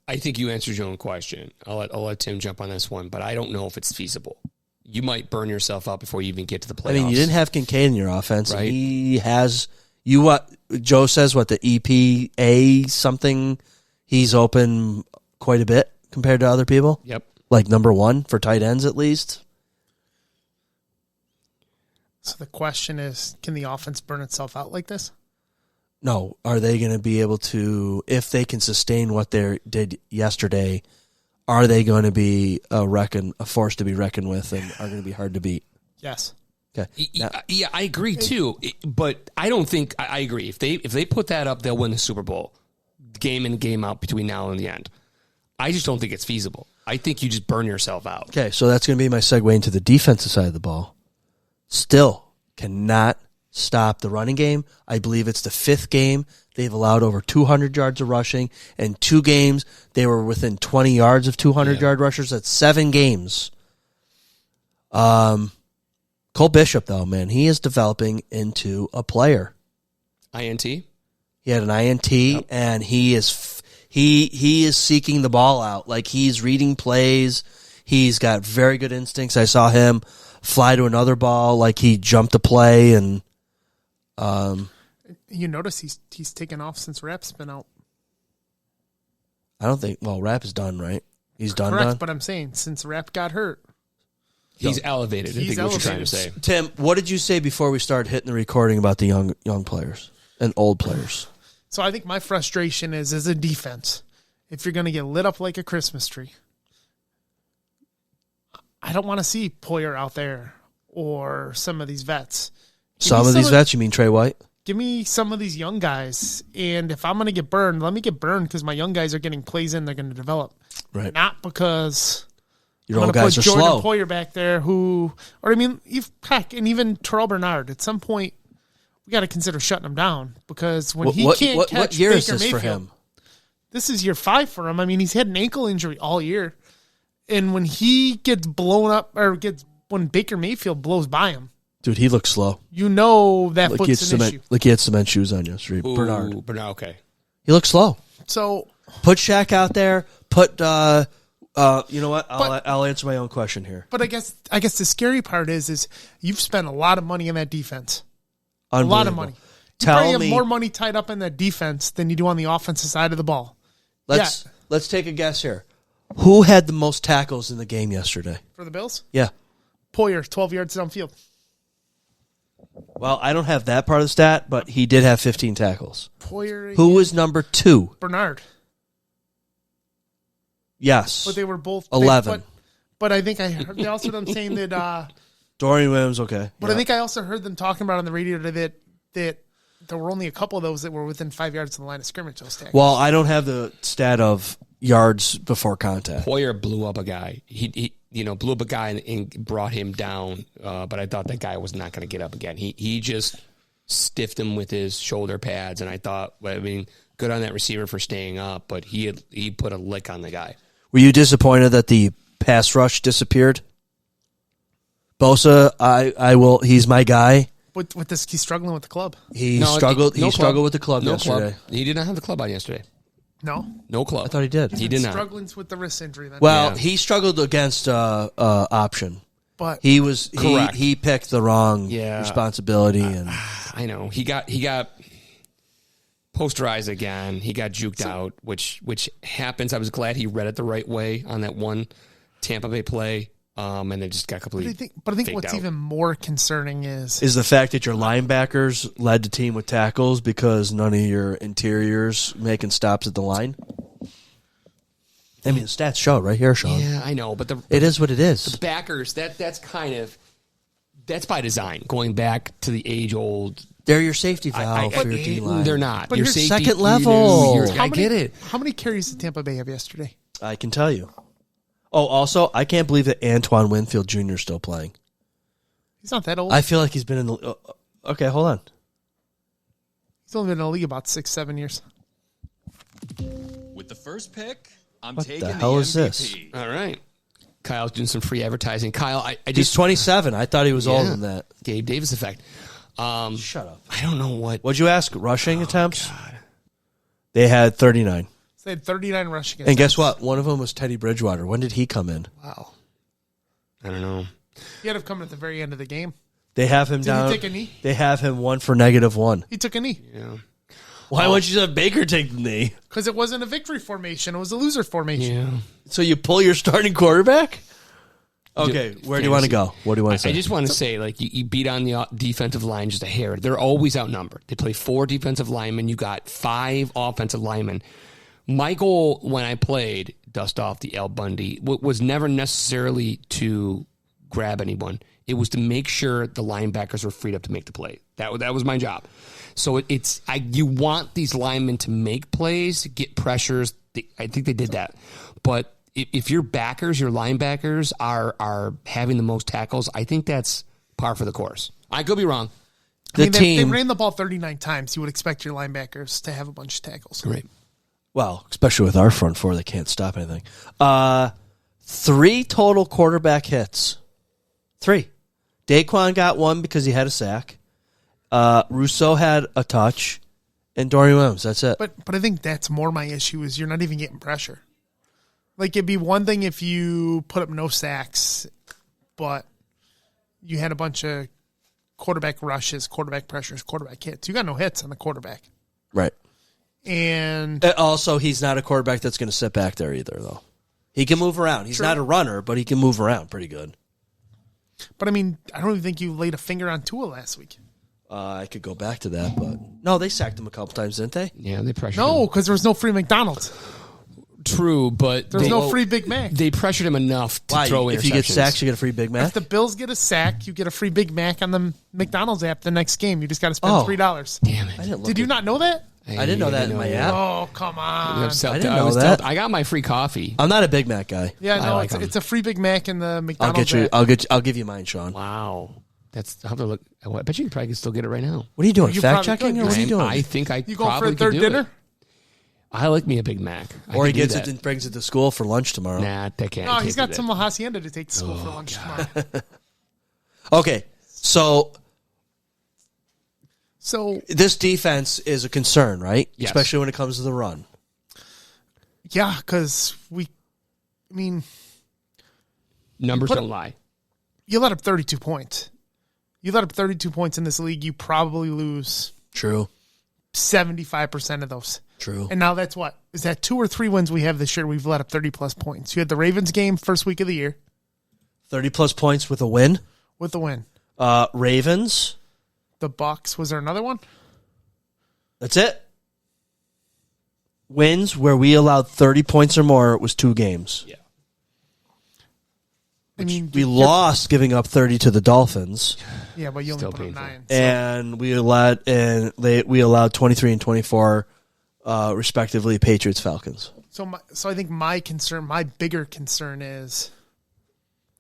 I think you answered your own question. I'll let Tim jump on this one, but I don't know if it's feasible. You might burn yourself out before you even get to the playoffs. I mean, you didn't have Kincaid in your offense. Right. He has what Joe says, the EPA something. He's open quite a bit compared to other people. Yep. Like number 1 for tight ends at least. So the question is, can the offense burn itself out like this? No. Are they going to be able to, if they can sustain what they did yesterday, are they going to be a force to be reckoned with and are going to be hard to beat? Yes. Okay. Yeah, I agree too. But I don't think I agree. If they put that up, they'll win the Super Bowl, game in, game out between now and the end. I just don't think it's feasible. I think you just burn yourself out. Okay, so that's going to be my segue into the defensive side of the ball. Still cannot stop the running game. I believe it's the 5th game. They've allowed over 200 yards of rushing. In 2 games, they were within 20 yards of 200-yard rushers. That's 7 games. Cole Bishop, though, man, he is developing into a player. INT? He had an INT, and he is seeking the ball out. Like, he's reading plays. He's got very good instincts. I saw him fly to another ball, like he jumped a play, and you notice he's taken off since Rap's been out. I don't think. Well, Rap is done, right? He's done. Correct, but I'm saying since Rap got hurt, he's elevated. I think what you're trying to say. Tim, what did you say before we started hitting the recording about the young players and old players? So I think my frustration is, as a defense, if you're going to get lit up like a Christmas tree, I don't want to see Poyer out there or some of these vets. Some of these vets? You mean Trey White? Give me some of these young guys, and if I'm going to get burned, let me get burned because my young guys are getting plays in, they're going to develop. Right. Not because your old guys are Jordan slow. Poyer back there and even Terrell Bernard, at some point, we got to consider shutting him down because when he can't catch what year Baker is this Mayfield, for him? This is year 5 for him. I mean, he's had an ankle injury all year. And when he gets blown up, when Baker Mayfield blows by him, dude, he looks slow. You know that foot's an issue. Like he had cement shoes on yesterday. Bernard, okay. He looks slow. So put Shaq out there. Put You know what? I'll answer my own question here. But I guess the scary part is you've spent a lot of money on that defense. A lot of money. You probably have more money tied up in that defense than you do on the offensive side of the ball. Let's take a guess here. Who had the most tackles in the game yesterday? For the Bills? Yeah. Poyer, 12 yards downfield. Well, I don't have that part of the stat, but he did have 15 tackles. Poyer. Who was number 2? Bernard. Yes. But they were both 11. But I think I heard they also them saying that Dorian Williams, okay. But I think I also heard them talking about on the radio today that there were only a couple of those that were within 5 yards of the line of scrimmage, those tackles. Well, I don't have the stat of yards before contact. Poyer blew up a guy. He blew up a guy and brought him down. But I thought that guy was not going to get up again. He just stiffed him with his shoulder pads, and I thought, good on that receiver for staying up, but he put a lick on the guy. Were you disappointed that the pass rush disappeared? Bosa, he's my guy. With this, he's struggling with the club. He struggled with the club yesterday. Club. He did not have the club on yesterday. No club. I thought he did. He did not. Struggling with the wrist injury. Then. Well, he struggled against option. But he picked the wrong responsibility, and I know he got posterized again. He got juked out, which happens. I was glad he read it the right way on that one Tampa Bay play, and it just got completely. But I think what's even more concerning is the fact that your linebackers led the team with tackles because none of your interiors making stops at the line. I mean, the stats show it right here, Sean. Yeah, I know, but it is what it is. The backers, that's by design. Going back to the age-old. They're your safety valve for your D-line. They're not. But your you're safety, second level. I get it. How many carries did Tampa Bay have yesterday? I can tell you. Oh, also, I can't believe that Antoine Winfield Jr. is still playing. He's not that old. I feel like he's been in the... okay, hold on. He's only been in the league about 6-7 years. With the first pick, I'm what taking the hell the is this? All right. Kyle's doing some free advertising. Kyle, he's 27. I thought he was older than that. Gabe Davis effect. Shut up. I don't know what. What'd you ask? Rushing attempts? God. They had 39. So they had 39 rushing attempts. And guess what? One of them was Teddy Bridgewater. When did he come in? Wow. I don't know. He had to come at the very end of the game. They have him down. Did he take a knee? They have him 1 for -1. He took a knee. Yeah. Why wouldn't you have Baker take the knee? Because it wasn't a victory formation. It was a loser formation. Yeah. So you pull your starting quarterback? Okay, where do you want to go? What do you want to say? I just want to say, you beat on the defensive line just a hair. They're always outnumbered. They play 4 defensive linemen. You got 5 offensive linemen. My goal when I played, dust off the Al Bundy, was never necessarily to grab anyone. It was to make sure the linebackers were freed up to make the play. That was my job. So you want these linemen to make plays, get pressures. I think they did that. But if your backers, your linebackers are having the most tackles, I think that's par for the course. I could be wrong. They ran the ball 39 times. You would expect your linebackers to have a bunch of tackles. Right. Well, especially with our front 4, they can't stop anything. 3 total quarterback hits. 3. Daquan got 1 because he had a sack. Rousseau had a touch, and Dorian Williams. That's it. But I think that's more my issue is you're not even getting pressure. Like, it'd be one thing if you put up no sacks, but you had a bunch of quarterback rushes, quarterback pressures, quarterback hits. You got no hits on the quarterback. Right. And also, he's not a quarterback that's going to sit back there either, though. He can move around. He's not a runner, but he can move around pretty good. But, I don't even think you laid a finger on Tua last week. I could go back to that, but... No, they sacked him a couple times, didn't they? Yeah, they pressured him. No, because there was no free McDonald's. True, but... There's no free Big Mac. They pressured him enough to throw interceptions. If you get sacks, you get a free Big Mac? If the Bills get a sack, you get a free Big Mac on the McDonald's app the next game. You just got to spend $3. Damn it. Did you not know that? I didn't know that in my app. Oh, come on. I didn't know that. I got my free coffee. I'm not a Big Mac guy. Yeah, no, like it's a free Big Mac in the McDonald's app. I'll give you mine, Sean. Wow. I'll have to look. I bet you probably can still get it right now. What are you doing? You Fact probably checking, could. or what are you doing? I think I You going for probably a third could do dinner? it. I like me a Big Mac. Or he gets it and brings it to school for lunch tomorrow. Nah, that can't. No, he's can't got do some hacienda to take to school for lunch tomorrow. Okay, so So this defense is a concern, right? Yes. Especially when it comes to the run. yeah, because I mean, Numbers don't lie. you let up 32 points. You let up 32 points in this league, you probably lose True. 75% of those. True. And now that's what? Is that 2 or 3 wins we have this year? We've let up 30-plus points. You had the Ravens game first week of the year 30-plus points with a win. with the win. Ravens. The Bucks, was there another one? That's it. Wins where we allowed 30 points or more was 2 games. Yeah. I mean, We lost giving up 30 to the Dolphins, Yeah, but you only Still put up painful. 9. and we allowed 23 and 24, respectively, Patriots, Falcons. So I think my bigger concern is,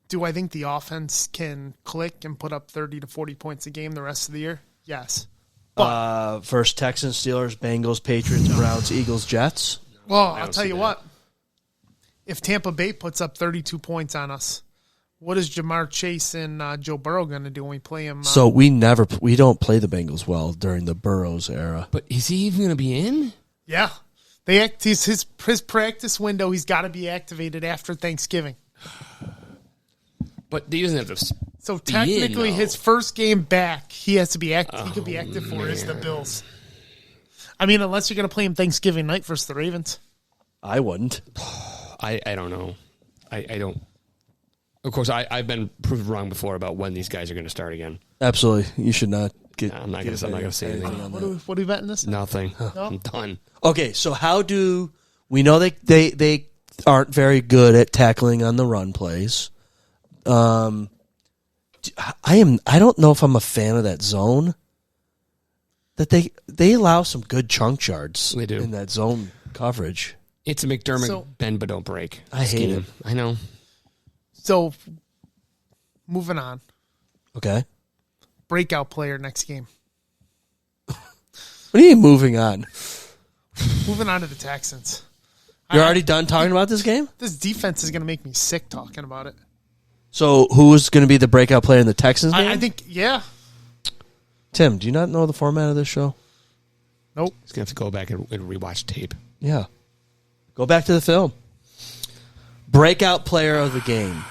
do I think the offense can click and put up 30 to 40 points a game the rest of the year? Yes. First Texans, Steelers, Bengals, Patriots, Browns, Eagles, Jets. Well, I'll tell you what. If Tampa Bay puts up 32 points on us, what is Jamar Chase and Joe Burrow going to do when we play him? So we don't play the Bengals well during the Burrows era. But is he even going to be in? Yeah. His practice window, he's got to be activated after Thanksgiving. But he doesn't have to. So be technically, in, though. his first game back, he has to be active. He could be active for is the Bills. I mean, unless you're going to play him Thanksgiving night versus the Ravens. I wouldn't. I don't know. I don't. Of course, I've been proved wrong before about when these guys are going to start again. Absolutely, you should not get. I'm not going to say anything. What are we betting this? Nothing. I'm done. Okay, so how do we know they aren't very good at tackling on the run plays? I don't know if I'm a fan of that zone. That they allow some good chunk yards They do. in that zone coverage. It's a McDermott So- bend but don't break. I hate scheme. it. I know. So, moving on. Okay, Breakout player next game. what are you moving on? Moving on to the Texans. You're already done talking about this game? This defense is going to make me sick talking about it. So who's going to be the breakout player in the Texans game? I think, yeah. Tim, do you not know the format of this show? Nope. He's going to have to go back and rewatch tape. Yeah. Go back to the film. Breakout player of the game.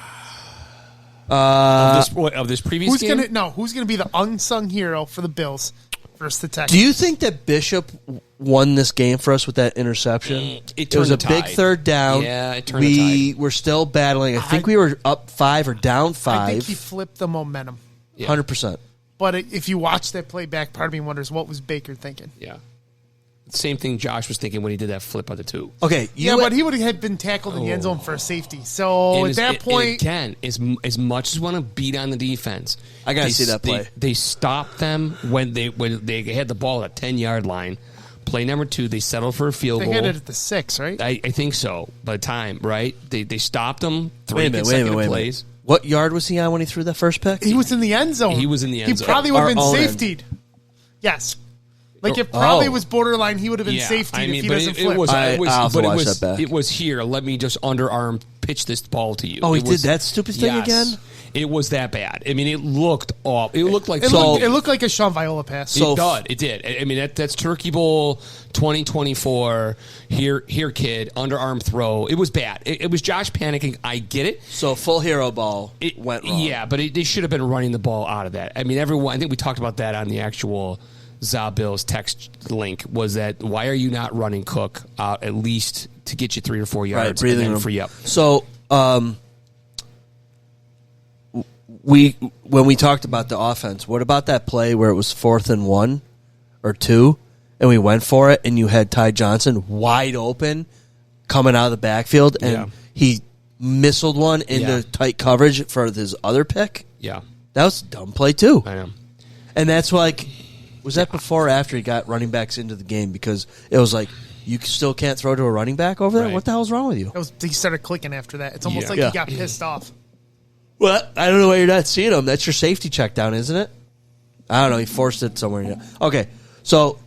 Of this previous Who's game? Who's gonna be the unsung hero for the Bills versus the Texans? Do you think that Bishop won this game for us with that interception? It was a turned the big tide. third down. Yeah, it turned We the were still battling. I think we were up 5 or down 5. I think he flipped the momentum. 100%. But if you watch that play back, part of me wonders what was Baker thinking. Yeah. Same thing Josh was thinking when he did that flip on the 2. Okay. But he would have been tackled in the end zone for a safety. So at that point, again, as much as want to beat on the defense, I gotta see that play. They stopped them when they had the ball at the 10-yard line. Play number 2, they settled for a field they goal. hit it at the 6, right? I think so. By the time, right? They stopped them. 3 Wait a minute. consecutive plays. What yard was he on when he threw that first pick? He was in the end zone. He was in the end zone. He probably would have been Our own end. safetied. Yes. Like it probably was borderline. He would have been safetied if he doesn't flip. I'll have to watch that back. It was here. Let me just underarm pitch this ball to you. Oh, he It did was- that stupid thing yes. again? It was that bad. I mean, it looked off. It looked like It looked like a Sean Viola pass. It did. I mean, that's Turkey Bowl 2024. Here, kid. Underarm throw. It was bad. It was Josh panicking. I get it. So full hero ball It went wrong. Yeah, but they should have been running the ball out of that. I mean, everyone. I think we talked about that on the actual ZaBill's text link. Was that why are you not running Cook out at least to get you 3 or 4 yards Right, breathing and then room. free up? So, when we talked about the offense, what about that play where it was 4th and 1 or 2, and we went for it, and you had Ty Johnson wide open coming out of the backfield, and he missiled one into tight coverage for his other pick? Yeah, That was a dumb play, too. I know. And that's like, was that before or after he got running backs into the game? Because it was like, you still can't throw to a running back over there? Right. What the hell's wrong with you? He started clicking after that. It's almost Yeah. like Yeah. he got pissed off. Well, I don't know why you're not seeing him. That's your safety check down, isn't it? I don't know. He forced it somewhere. Okay, so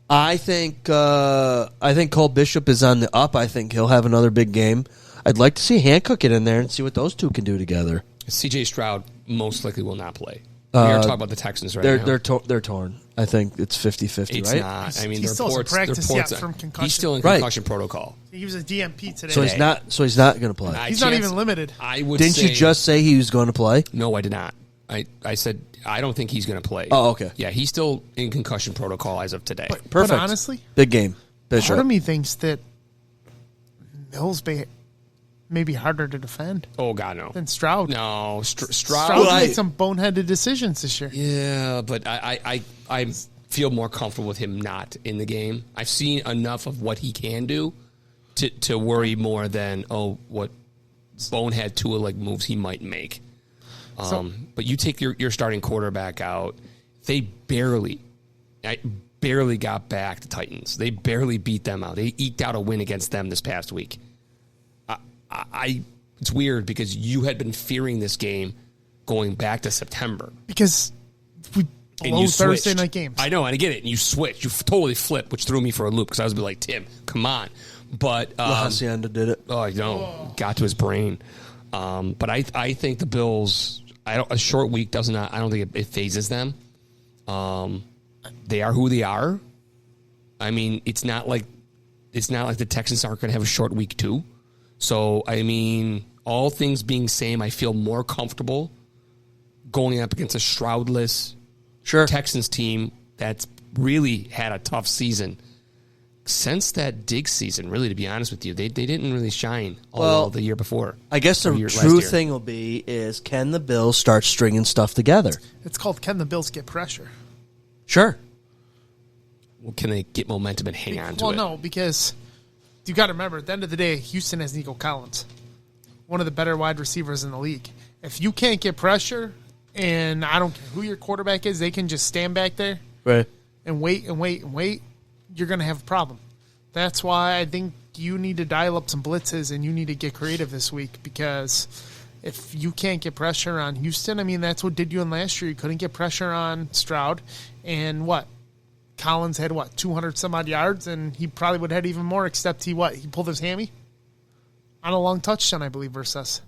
I think Cole Bishop is on the up. I think he'll have another big game. I'd like to see Hancock get in there and see what those two can do together. C.J. Stroud most likely will not play. We are talking about the Texans right now. They're torn. I think it's 50-50, It's right? not. I mean, He the still hasn't reports. practiced the reports yet from concussion. He's still in Right. concussion protocol. He was a DMP today. So he's not. So he's not going to play. High He's not chance- even limited. I would. Didn't say, you just say he was going to play? No, I did not. I said I don't think he's going to play. Oh, okay. Yeah, he's still in concussion protocol as of today. But Perfect. honestly, Big game. part Bishop. of me thinks that Mills may be harder to defend Oh God, no. than Stroud. No, Stroud. Stroud made some boneheaded decisions this year. Yeah, but I feel more comfortable with him not in the game. I've seen enough of what he can do to worry more than what bonehead Tua like moves he might make. But you take your starting quarterback out, they barely got back the Titans. They barely beat them out. They eked out a win against them this past week. It's weird because you had been fearing this game going back to September. Because we And blow you Thursday switched. night games. I know, and I get it. And you switched. You totally flipped, which threw me for a loop because I was like, Tim, come on. But La Hacienda did it. got to his brain. But I think the Bills. A short week does not. I don't think it phases them. They are who they are. I mean, it's not like the Texans aren't going to have a short week too. So I mean, all things being same, I feel more comfortable going up against a Stroudless Texans team that's really had a tough season since that Diggs season. Really, to be honest with you, they didn't really shine all the year before. I guess the true thing will be is can the Bills start stringing stuff together? It's called Can the Bills Get Pressure? Sure. Well, can they get momentum and hang on to it? Well, no, because you got to remember, at the end of the day, Houston has Nico Collins, one of the better wide receivers in the league. If you can't get pressure, and I don't care who your quarterback is, they can just stand back there Right. and wait and wait and wait, you're going to have a problem. That's why I think you need to dial up some blitzes and you need to get creative this week, because if you can't get pressure on Houston, I mean, that's what did you in last year. You couldn't get pressure on Stroud. And what? Collins had, 200-some-odd yards, and he probably would have had even more, except he pulled his hammy on a long touchdown, I believe, versus us,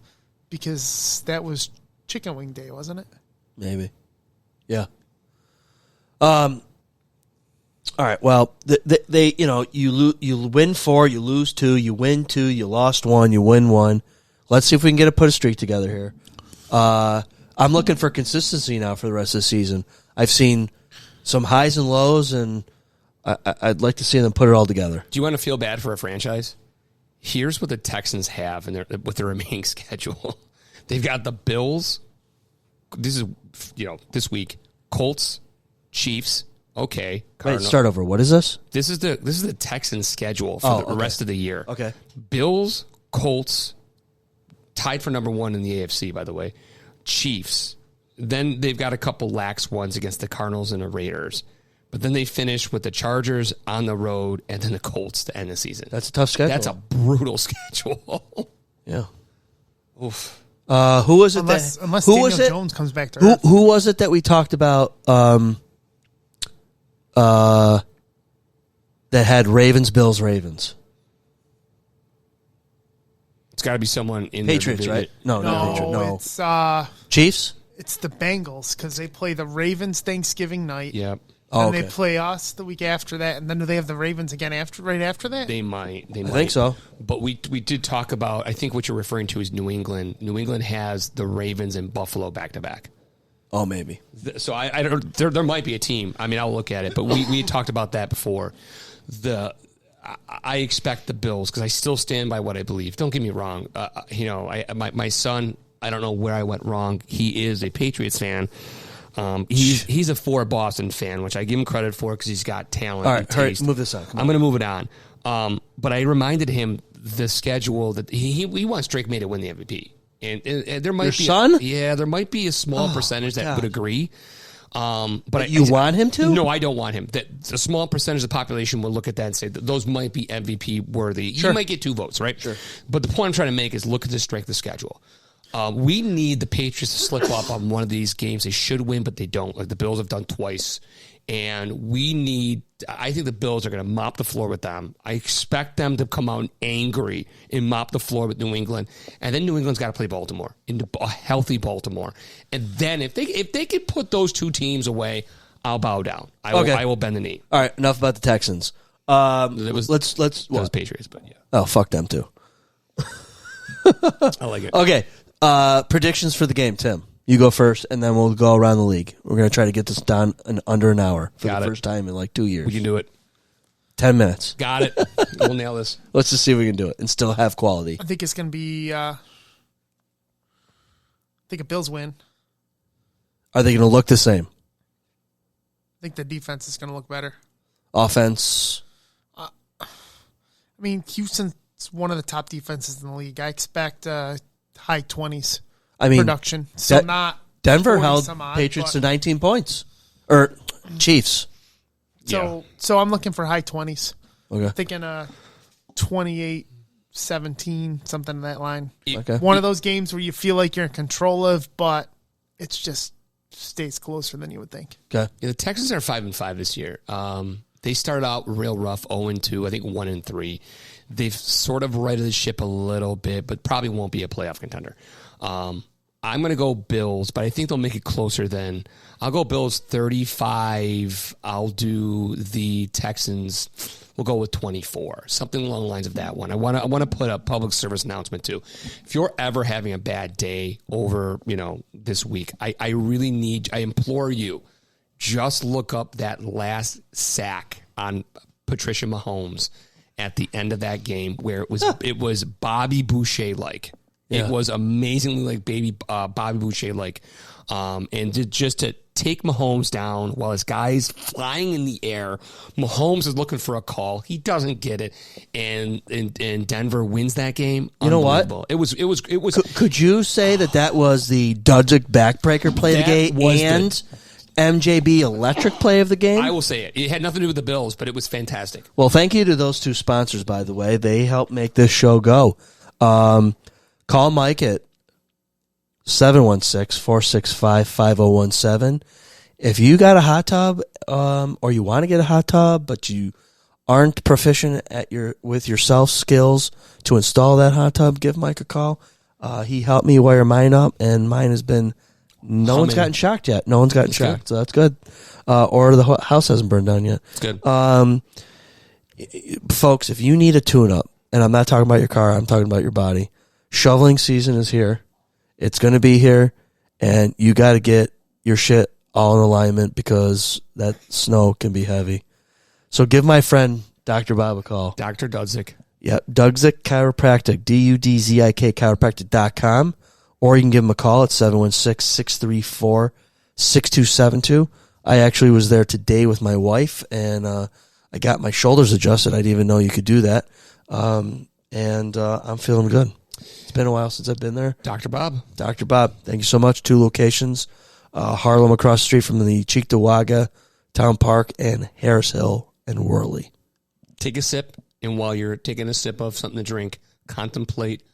because that was chicken wing day, wasn't it? Maybe. Yeah. All right. Well, they you win 4, you lose 2, you win 2, you lost 1, you win 1. Let's see if we can put a streak together here. I'm looking for consistency now for the rest of the season. I've seen some highs and lows, and I'd like to see them put it all together. Do you want to feel bad for a franchise? Here's what the Texans have with their remaining schedule. They've got the Bills. This is this week. Colts, Chiefs. Okay. Wait, start over. What is this? This is the Texans schedule for the rest of the year. Okay. Bills, Colts, tied for number 1 in the AFC, by the way. Chiefs. Then they've got a couple lax ones against the Cardinals and the Raiders. But then they finish with the Chargers on the road and then the Colts to end the season. That's a tough schedule. That's a brutal schedule. Yeah. Oof. Who was it Unless who Daniel was it? Jones comes back to earth. Who was it that we talked about that had Ravens, Bills, Ravens? It's got to be someone in Patriots, there. right? No, Patriots. It's Chiefs? it's the Bengals, because they play the Ravens Thanksgiving night. Yep. Oh, And okay. they play us the week after that, and then do they have the Ravens again right after that? They might. I think so. But we did talk about, I think what you're referring to is New England. New England has the Ravens and Buffalo back-to-back. Oh, maybe. So I don't. There might be a team. I mean, I'll look at it. But we had talked about that before. I expect the Bills, because I still stand by what I believe. Don't get me wrong. My son, I don't know where I went wrong. He is a Patriots fan. He's a for Boston fan, which I give him credit for because he's got talent. All and right, hurry, taste. move this on. I'm going to move it on. But I reminded him the schedule that he wants Drake May to win the MVP. And there might Your be son? there might be a small percentage that would agree. But You want him to? No, I don't want him. That a small percentage of the population will look at that and say that those might be MVP worthy. Sure. You might get 2 votes, right? Sure. But the point I'm trying to make is look at the strength of the schedule. We need the Patriots to slip up on one of these games. They should win, but they don't. Like the Bills have done twice. And we need I think the Bills are going to mop the floor with them. I expect them to come out angry and mop the floor with New England, and then New England's got to play Baltimore, into a healthy Baltimore, and then if they could put those two teams away, I'll bow down. I will bend the knee. All right, enough about the Texans. Let's That was Patriots, but yeah, Oh, fuck them too. I like it. Okay, predictions for the game, Tim. You go first, and then we'll go around the league. We're going to try to get this done in under an hour for the first time in like 2 years. We can do it. 10 minutes. Got it. We'll nail this. Let's just see if we can do it and still have quality. I think it's going to be. I think a Bills win. Are they going to look the same? I think the defense is going to look better. Offense. I mean, Houston's one of the top defenses in the league. I expect high 20s production. So not Denver 40 held some odd, Patriots to but- 19 points. Or Chiefs. So I'm looking for high 20s. Okay. Thinking 28-17, something in that line. Okay. One of those games where you feel like you're in control of, but it's just stays closer than you would think. Okay. Yeah, the Texans are 5-5 this year. They started out real rough, 0-2, I think 1-3. They've sort of righted the ship a little bit, but probably won't be a playoff contender. I'm going to go Bills, but I think they'll make it closer than. I'll go Bills 35. I'll do the Texans. We'll go with 24. Something along the lines of that one. I want to put a public service announcement too. If you're ever having a bad day over, this week, I implore you, just look up that last sack on Patricia Mahomes at the end of that game where it was Bobby Boucher like. Yeah. It was amazingly like Bobby Boucher like, and just to take Mahomes down while his guy's flying in the air. Mahomes is looking for a call. He doesn't get it, and Denver wins that game. You know what? It was. Could you say that was the Dudzik backbreaker play of the That game was and MJB electric play of the game? I will say it. It had nothing to do with the Bills, but it was fantastic. Well, thank you to those two sponsors, by the way. They helped make this show go. Call Mike at 716-465-5017. If you got a hot tub, or you want to get a hot tub, but you aren't proficient with your self skills to install that hot tub, give Mike a call. He helped me wire mine up, and mine has been. No one's gotten shocked yet. No one's gotten shocked, so that's good. Or the house hasn't burned down yet. It's good. Folks, if you need a tune-up, and I'm not talking about your car, I'm talking about your body. Shoveling season is here. It's going to be here, and you got to get your shit all in alignment because that snow can be heavy. So give my friend Dr. Bob a call. Dr. Dudzik. Yep, Dudzik Chiropractic, DUDZIK Chiropractic.com, or you can give him a call at 716-634-6272. I actually was there today with my wife, and I got my shoulders adjusted. I didn't even know you could do that, and I'm feeling good. It's been a while since I've been there. Dr. Bob. Dr. Bob, thank you so much. 2 locations, Harlem across the street from the Cheektowaga Town Park, and Harris Hill and Worley. Take a sip, and while you're taking a sip of something to drink, contemplate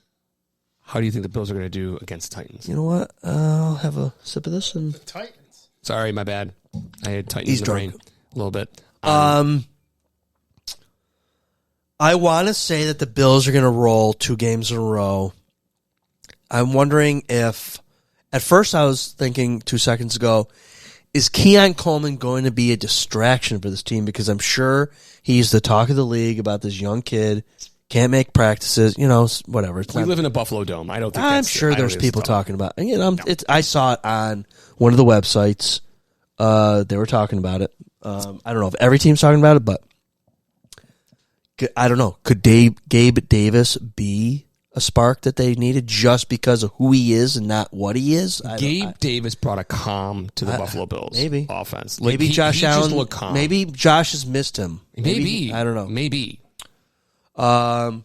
how do you think the Bills are going to do against the Titans? You know what? I'll have a sip of this. And Titans. Sorry, my bad. I had Titans He's in the drunk. brain a little bit. I want to say that the Bills are going to roll 2 games in a row. I'm wondering if, at first I was thinking 2 seconds ago, is Keon Coleman going to be a distraction for this team? Because I'm sure he's the talk of the league about this young kid, can't make practices, whatever. We live in a Buffalo Dome. I don't think I'm sure there's people talking about it. I saw it on one of the websites. They were talking about it. I don't know if every team's talking about it, but I don't know. Could Gabe Davis be a spark that they needed just because of who he is and not what he is? Gabe Davis brought a calm to the Buffalo Bills offense. Maybe Josh Allen. Just looked calm. Maybe Josh has missed him. Maybe. I don't know. Maybe. So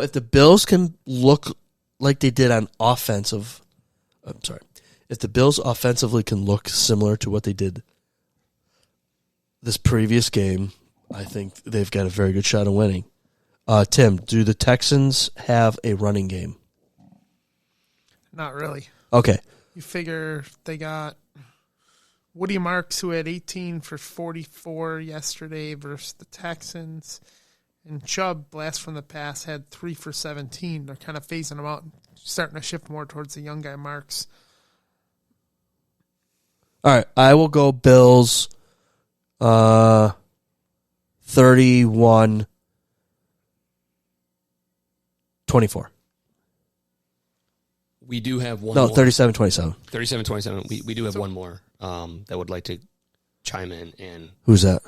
if the Bills can look like they did on offensive, if the Bills offensively can look similar to what they did this previous game, I think they've got a very good shot of winning. Tim, do the Texans have a running game? Not really. Okay. You figure they got Woody Marks, who had 18 for 44 yesterday versus the Texans. And Chubb, blast from the pass, had 3 for 17. They're kind of phasing him out, starting to shift more towards the young guy Marks. All right, I will go Bills 31-24. We do have one No, more. 37-27. 37-27. We do have one more that would like to chime in. And Who's that?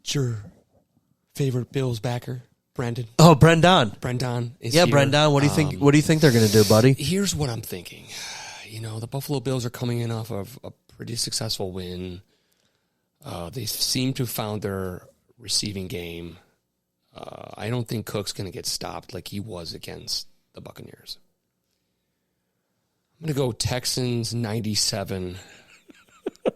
your favorite Bills backer, Brandon. Oh, Brendan. Brendan is Yeah, here. Brendan. What do you think? What do you think they're going to do, buddy? Here's what I'm thinking. The Buffalo Bills are coming in off of a pretty successful win. They seem to have found their receiving game. I don't think Cook's going to get stopped like he was against the Buccaneers. I'm going to go Texans 97,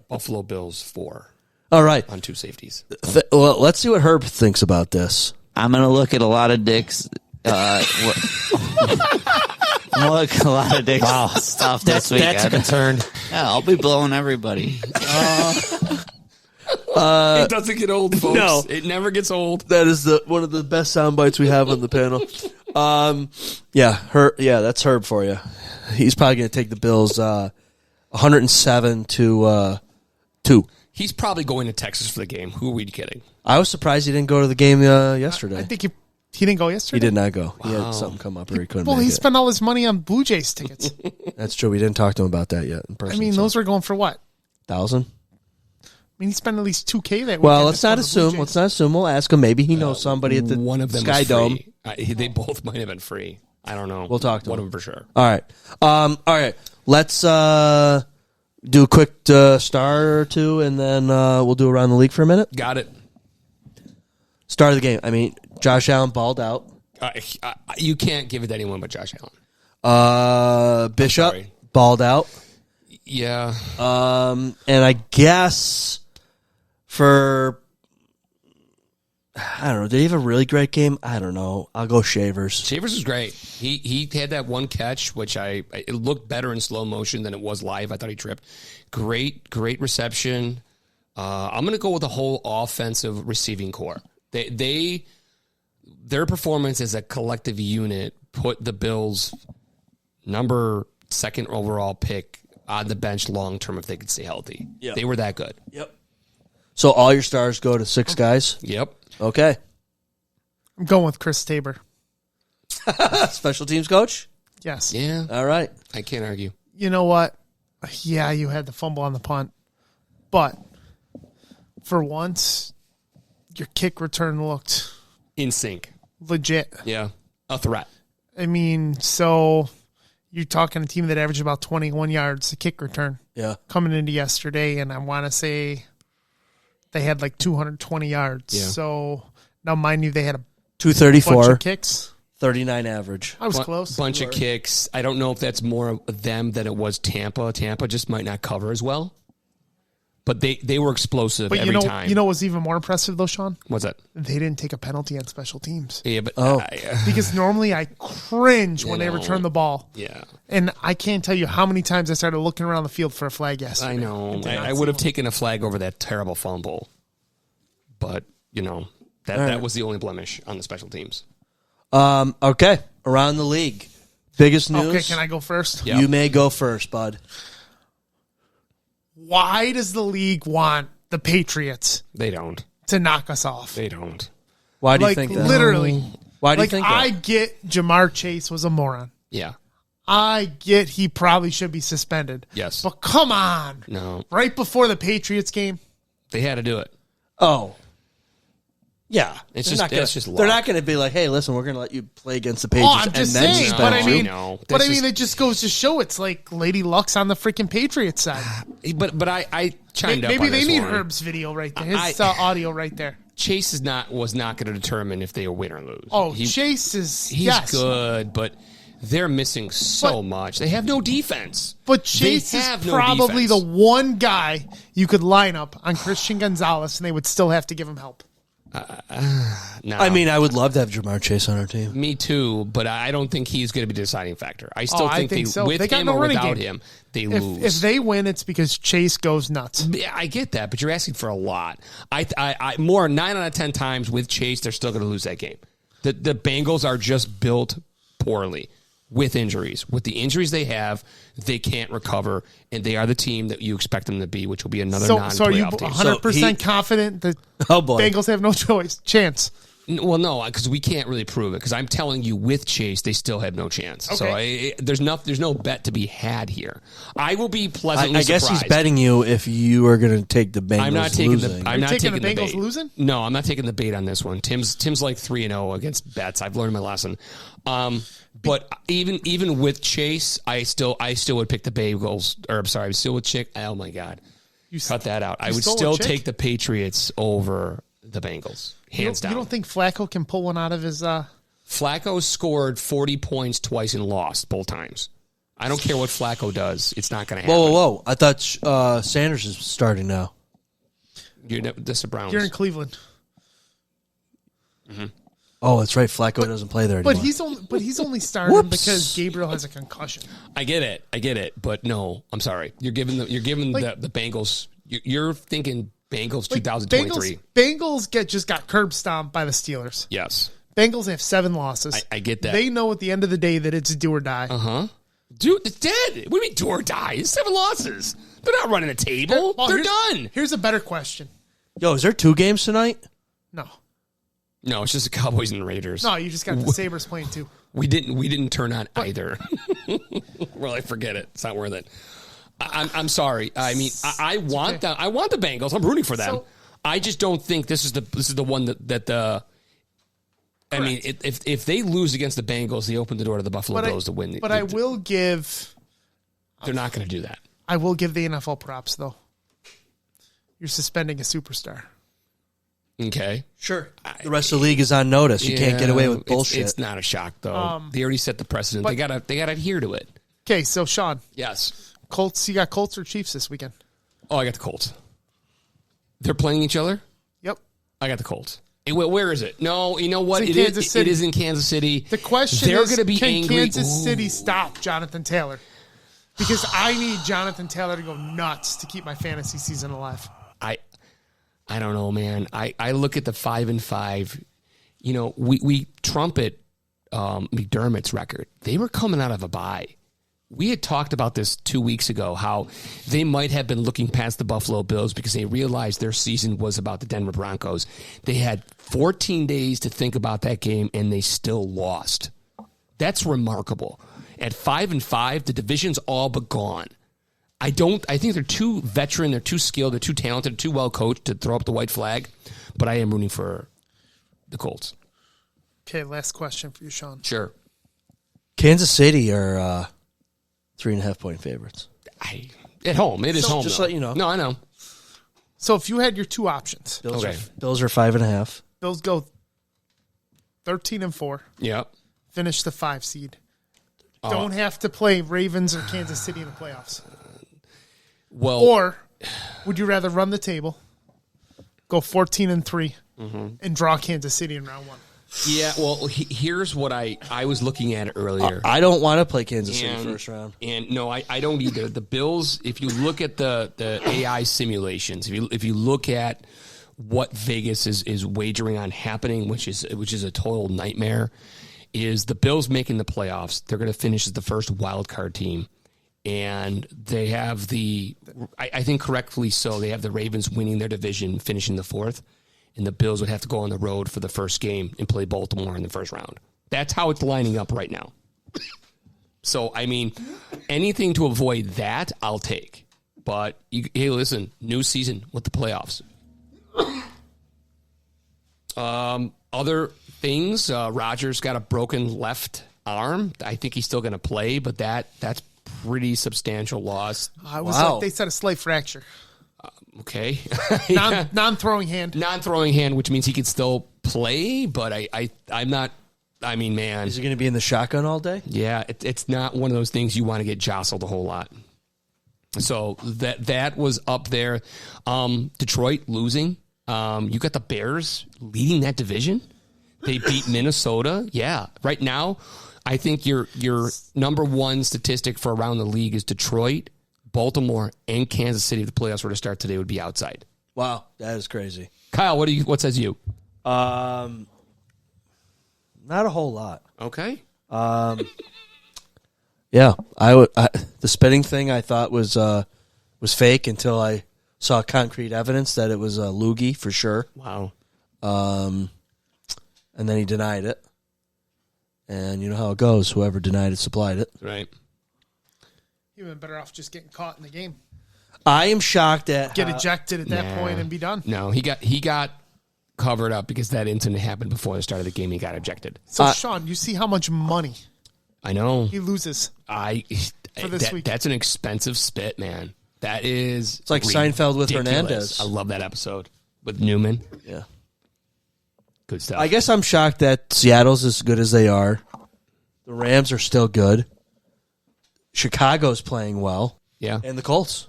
Buffalo Bills 4 All right. on 2 safeties. Well, let's see what Herb thinks about this. I'm going to look at a lot of dicks. I'm going to look at a lot of dicks stuff this weekend. That's a concern. Yeah, I'll be blowing everybody. It doesn't get old, folks. No. It never gets old. That is one of the best sound bites we have on the panel. That's Herb for you. He's probably going to take the Bills 107-2. He's probably going to Texas for the game. Who are we kidding? I was surprised he didn't go to the game yesterday. I think he didn't go yesterday. He did not go. He had something come up or he couldn't Well, make he it. spent all his money on Blue Jays tickets. That's true. We didn't talk to him about that yet in person. I mean, those were going for what? 1,000. I mean, he spent at least $2,000 that Well, weekend let's to go not to the Blue assume. Jays. Let's not assume. We'll ask him. Maybe he knows somebody at the One of them Sky was Dome. free. They both might have been free. I don't know. We'll talk to one him. of them for sure. All right. All right. Let's do a quick star or two, and then we'll do around the league for a minute. Got it. Start of the game. I mean, Josh Allen balled out. You can't give it to anyone but Josh Allen. Bishop sorry. balled out. Yeah. And I guess for I don't know. Did he have a really great game? I don't know. I'll go Shavers. Shavers was great. He had that one catch, which it looked better in slow motion than it was live. I thought he tripped. Great reception. I'm going to go with the whole offensive receiving core. Their performance as a collective unit put the Bills' number 2nd overall pick on the bench long term if they could stay healthy. Yep. They were that good. Yep. So all your stars go to 6 guys? Yep. Okay. I'm going with Chris Tabor. Special teams coach? Yes. Yeah. All right. I can't argue. You know what? Yeah, you had the fumble on the punt. But for once, your kick return looked In sync. legit. Yeah. A threat. I mean, so you're talking a team that averaged about 21 yards a kick return Yeah. coming into yesterday, and I want to say they had like 220 yards. Yeah. So now, mind you, they had a bunch 234, of kicks. 39 average. I was close. Bunch of kicks. I don't know if that's more of them than it was Tampa. Tampa just might not cover as well. But they were explosive But every time. you know what's even more impressive though, Sean? What's that? They didn't take a penalty on special teams. Yeah, but Because normally I cringe when they know. return the ball. yeah. And I can't tell you how many times I started looking around the field for a flag yesterday. I know. did not I see would have one. taken a flag over that terrible fumble. But, that was the only blemish on the special teams. Okay. Around the league. Biggest news. Okay, can I go first? Yeah. You may go first, bud. Why does the league want the Patriots They don't. to knock us off? They don't. Why do you Like, think that? literally. Why do Like, you think that? I get Jamar Chase was a moron. Yeah. I get he probably should be suspended. Yes. But come on. No. Right before the Patriots game, They had to do it. Oh. Yeah. It's They're just- not gonna, it's just they're luck. not going to be like, hey, listen, we're going to let you play against the oh, Patriots I'm and just then saying. suspend But I you. mean, No, but I that's mean, just- it just goes to show it's like Lady Luck's on the freaking Patriots side. But I chimed up Maybe on they this need one. Herb's video right there, his I- audio right there. Chase was not going to determine if they will win or lose. Oh, Chase is He's yes, good, but they're missing so much. They have no defense. but Chase They is have no probably defense. the one guy you could line up on Christian Gonzalez, and they would still have to give him help. No. I mean, I would love to have Jamar Chase on our team. Me too, but I don't think he's going to be the deciding factor. I still think so. with They got him no or running without game. him, they lose. If they win, it's because Chase goes nuts. Yeah, I get that, but you're asking for a lot. I more 9 out of 10 times with Chase, they're still going to lose that game. The Bengals are just built poorly with injuries. With the injuries they have, they can't recover, and they are the team that you expect them to be, which will be another So non-playoff are you team. 100% confident that Oh, boy. Bengals have no chance? Well, no, because we can't really prove it. Because I'm telling you, with Chase, they still have no chance. Okay. So there's no bet to be had here. I will be pleasantly I guess surprised. he's betting you if you are going to take the Bengals I'm not taking losing. the. I'm not taking taking the Bengals bait. losing? No, I'm not taking the bait on this one. Tim's like 3-0 against bets. I've learned my lesson. But even with Chase, I still would pick the Bengals. Or I'm sorry, I still would check. Oh my God, You cut that out. I would stole a still chick? take the Patriots over the Bengals, hands down. You don't think Flacco can pull one out of his? Flacco scored 40 points twice and lost both times. I don't care what Flacco does; it's not going to happen. Whoa. I thought Sanders is starting now. This is the Browns. You're in Cleveland, Oh, that's right. Flacco doesn't play there anymore. but he's only starting because Gabriel has a concussion. I get it, but no, I'm sorry. You're giving the Bengals. You're thinking Bengals 2023. Bengals just got curb stomped by the Steelers. Yes, Bengals have 7 losses. I get that. They know at the end of the day that it's do or die. Dude, it's dead. What do you mean do or die? It's 7 losses. They're not running a table. They're done. Here's a better question. Yo, is there 2 games tonight? No, it's just the Cowboys and the Raiders. No, you just got the Sabres playing too. We didn't turn on either. Well, I forget it. It's not worth it. I'm sorry. I mean, I want the Bengals. I'm rooting for them. So- I just don't think this is the one that the. I mean, if they lose against the Bengals, they open the door to the Buffalo Bills to win. But I will give. They're not going to do that. I will give the NFL props though. You're suspending a superstar. Okay. Sure. The rest of the league is on notice. You can't get away with bullshit. It's not a shock though. They already set the precedent. They gotta adhere to it. Okay, so Sean, Yes. Colts. You got Colts or Chiefs this weekend? Oh, I got the Colts. They're playing each other? Yep. I got the Colts. Where is it? No, you know what? It's in Kansas City. It is in Kansas City. The question They're is, going to be can angry. Kansas City stop Jonathan Taylor? Because I need Jonathan Taylor to go nuts to keep my fantasy season alive. I don't know, man. I look at the 5-5. You know, we trumpet McDermott's record. They were coming out of a bye. We had talked about this 2 weeks ago, how they might have been looking past the Buffalo Bills because they realized their season was about the Denver Broncos. They had 14 days to think about that game, and they still lost. That's remarkable. At 5-5, the division's all but gone. I think they're too veteran, they're too skilled, they're too talented, too well coached to throw up the white flag, but I am rooting for the Colts. Okay, last question for you, Sean. Sure. Kansas City are 3.5-point favorites. At home. It is home. Just though. let you know. No, I know. So if you had your 2 options, Bills Okay. Bills are 5.5. Bills go 13-4, Yeah. finish the 5 seed. Don't have to play Ravens or Kansas City in the playoffs. Well, Or would you rather run the table, go 14-3, and draw Kansas City in round 1? yeah, well, here's what I was looking at earlier. I don't want to play Kansas City first round. And no, I don't either. The Bills, if you look at the AI simulations, if you look at what Vegas is wagering on happening, which is a total nightmare, is the Bills making the playoffs. They're going to finish as the first wild card team. And they have I think correctly so, they have the Ravens winning their division, finishing the 4th. And the Bills would have to go on the road for the first game and play Baltimore in the first round. That's how it's lining up right now. So, I mean, anything to avoid that, I'll take. But, hey, listen, new season with the playoffs. Other things, Rodgers got a broken left arm. I think he's still going to play, but that's pretty substantial loss. They said a slight fracture. Okay. Non-throwing hand. Non-throwing hand, which means he could still play, but I'm not. I mean, man. Is he going to be in the shotgun all day? Yeah, it's not one of those things you want to get jostled a whole lot. So that was up there. Detroit losing. You got the Bears leading that division. They beat Minnesota. Yeah. Right now, I think your number one statistic for around the league is Detroit, Baltimore, and Kansas City. If the playoffs were to start today, would be outside. Wow, that is crazy. Kyle, what says you? Not a whole lot. Okay. Yeah, the spitting thing I thought was fake until I saw concrete evidence that it was a loogie for sure. Wow. And then he denied it. And you know how it goes. Whoever denied it supplied it. Right. You'd been better off just getting caught in the game. I am shocked at Get ejected at that point and be done. No, he got covered up because that incident happened before the start of the game. He got ejected. So, Sean, you see how much money I know he loses for this week. That's an expensive spit, man. That is. It's like Seinfeld with Hernandez. I love that episode with Newman. Yeah. Good stuff. I guess I'm shocked that Seattle's as good as they are. The Rams are still good. Chicago's playing well. Yeah. And the Colts.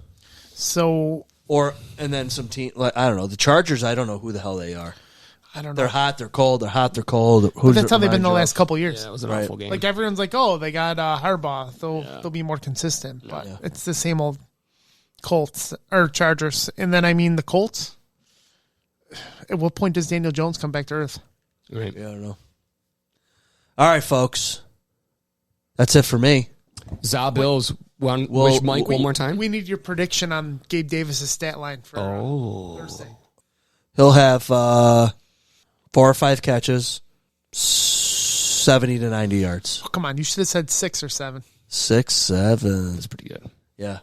So, and then some team, like, I don't know. The Chargers, I don't know who the hell they are. I don't know. They're hot, they're cold, they're hot, they're cold. But that's how they've been the last couple of years. Yeah, it was an awful game. Like, everyone's like, oh, they got Harbaugh. They'll be more consistent. But it's the same old Colts or Chargers. And then, the Colts. At what point does Daniel Jones come back to earth? Right. Yeah, I don't know. All right, folks. That's it for me. ZaBills, wish Mike one more time. We need your prediction on Gabe Davis's stat line for Thursday. He'll have 4 or 5 catches, 70 to 90 yards. Oh, come on, you should have said 6 or 7. 6, 7. That's pretty good. Yeah.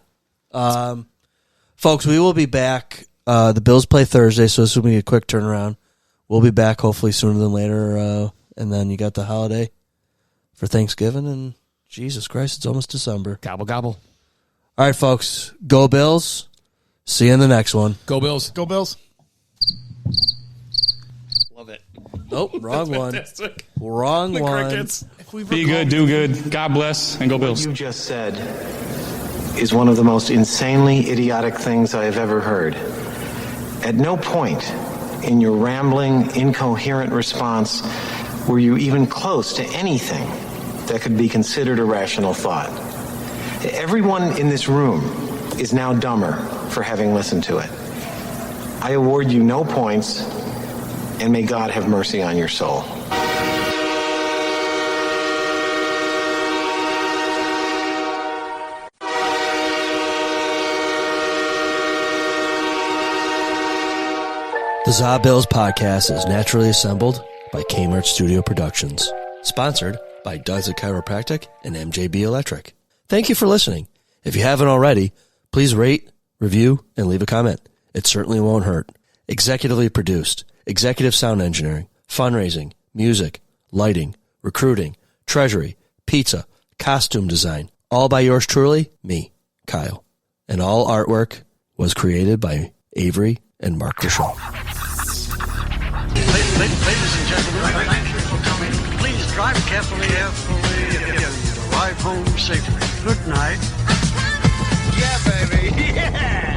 Folks, we will be back. The Bills play Thursday, so this will be a quick turnaround. We'll be back hopefully sooner than later. And then you got the holiday for Thanksgiving, and Jesus Christ, it's almost December. Gobble, gobble. All right, folks. Go Bills. See you in the next one. Go Bills. Go Bills. Love it. Nope, wrong one. Fantastic. Wrong The one. crickets. Be good, do good. God bless, and go Bills. What you just said is one of the most insanely idiotic things I have ever heard. At no point in your rambling, incoherent response were you even close to anything that could be considered a rational thought. Everyone in this room is now dumber for having listened to it. I award you no points, and may God have mercy on your soul. The ZaBillsPodcast is naturally assembled by Kmart Studio Productions. Sponsored by Doug's Chiropractic and MJB Electric. Thank you for listening. If you haven't already, please rate, review, and leave a comment. It certainly won't hurt. Executively produced, executive sound engineering, fundraising, music, lighting, recruiting, treasury, pizza, costume design, all by yours truly, me, Kyle. And all artwork was created by Avery and Mark Grisham. Ladies and gentlemen, thank you for coming. Please drive carefully and arrive home safely. Good night. Yeah, baby. Yeah.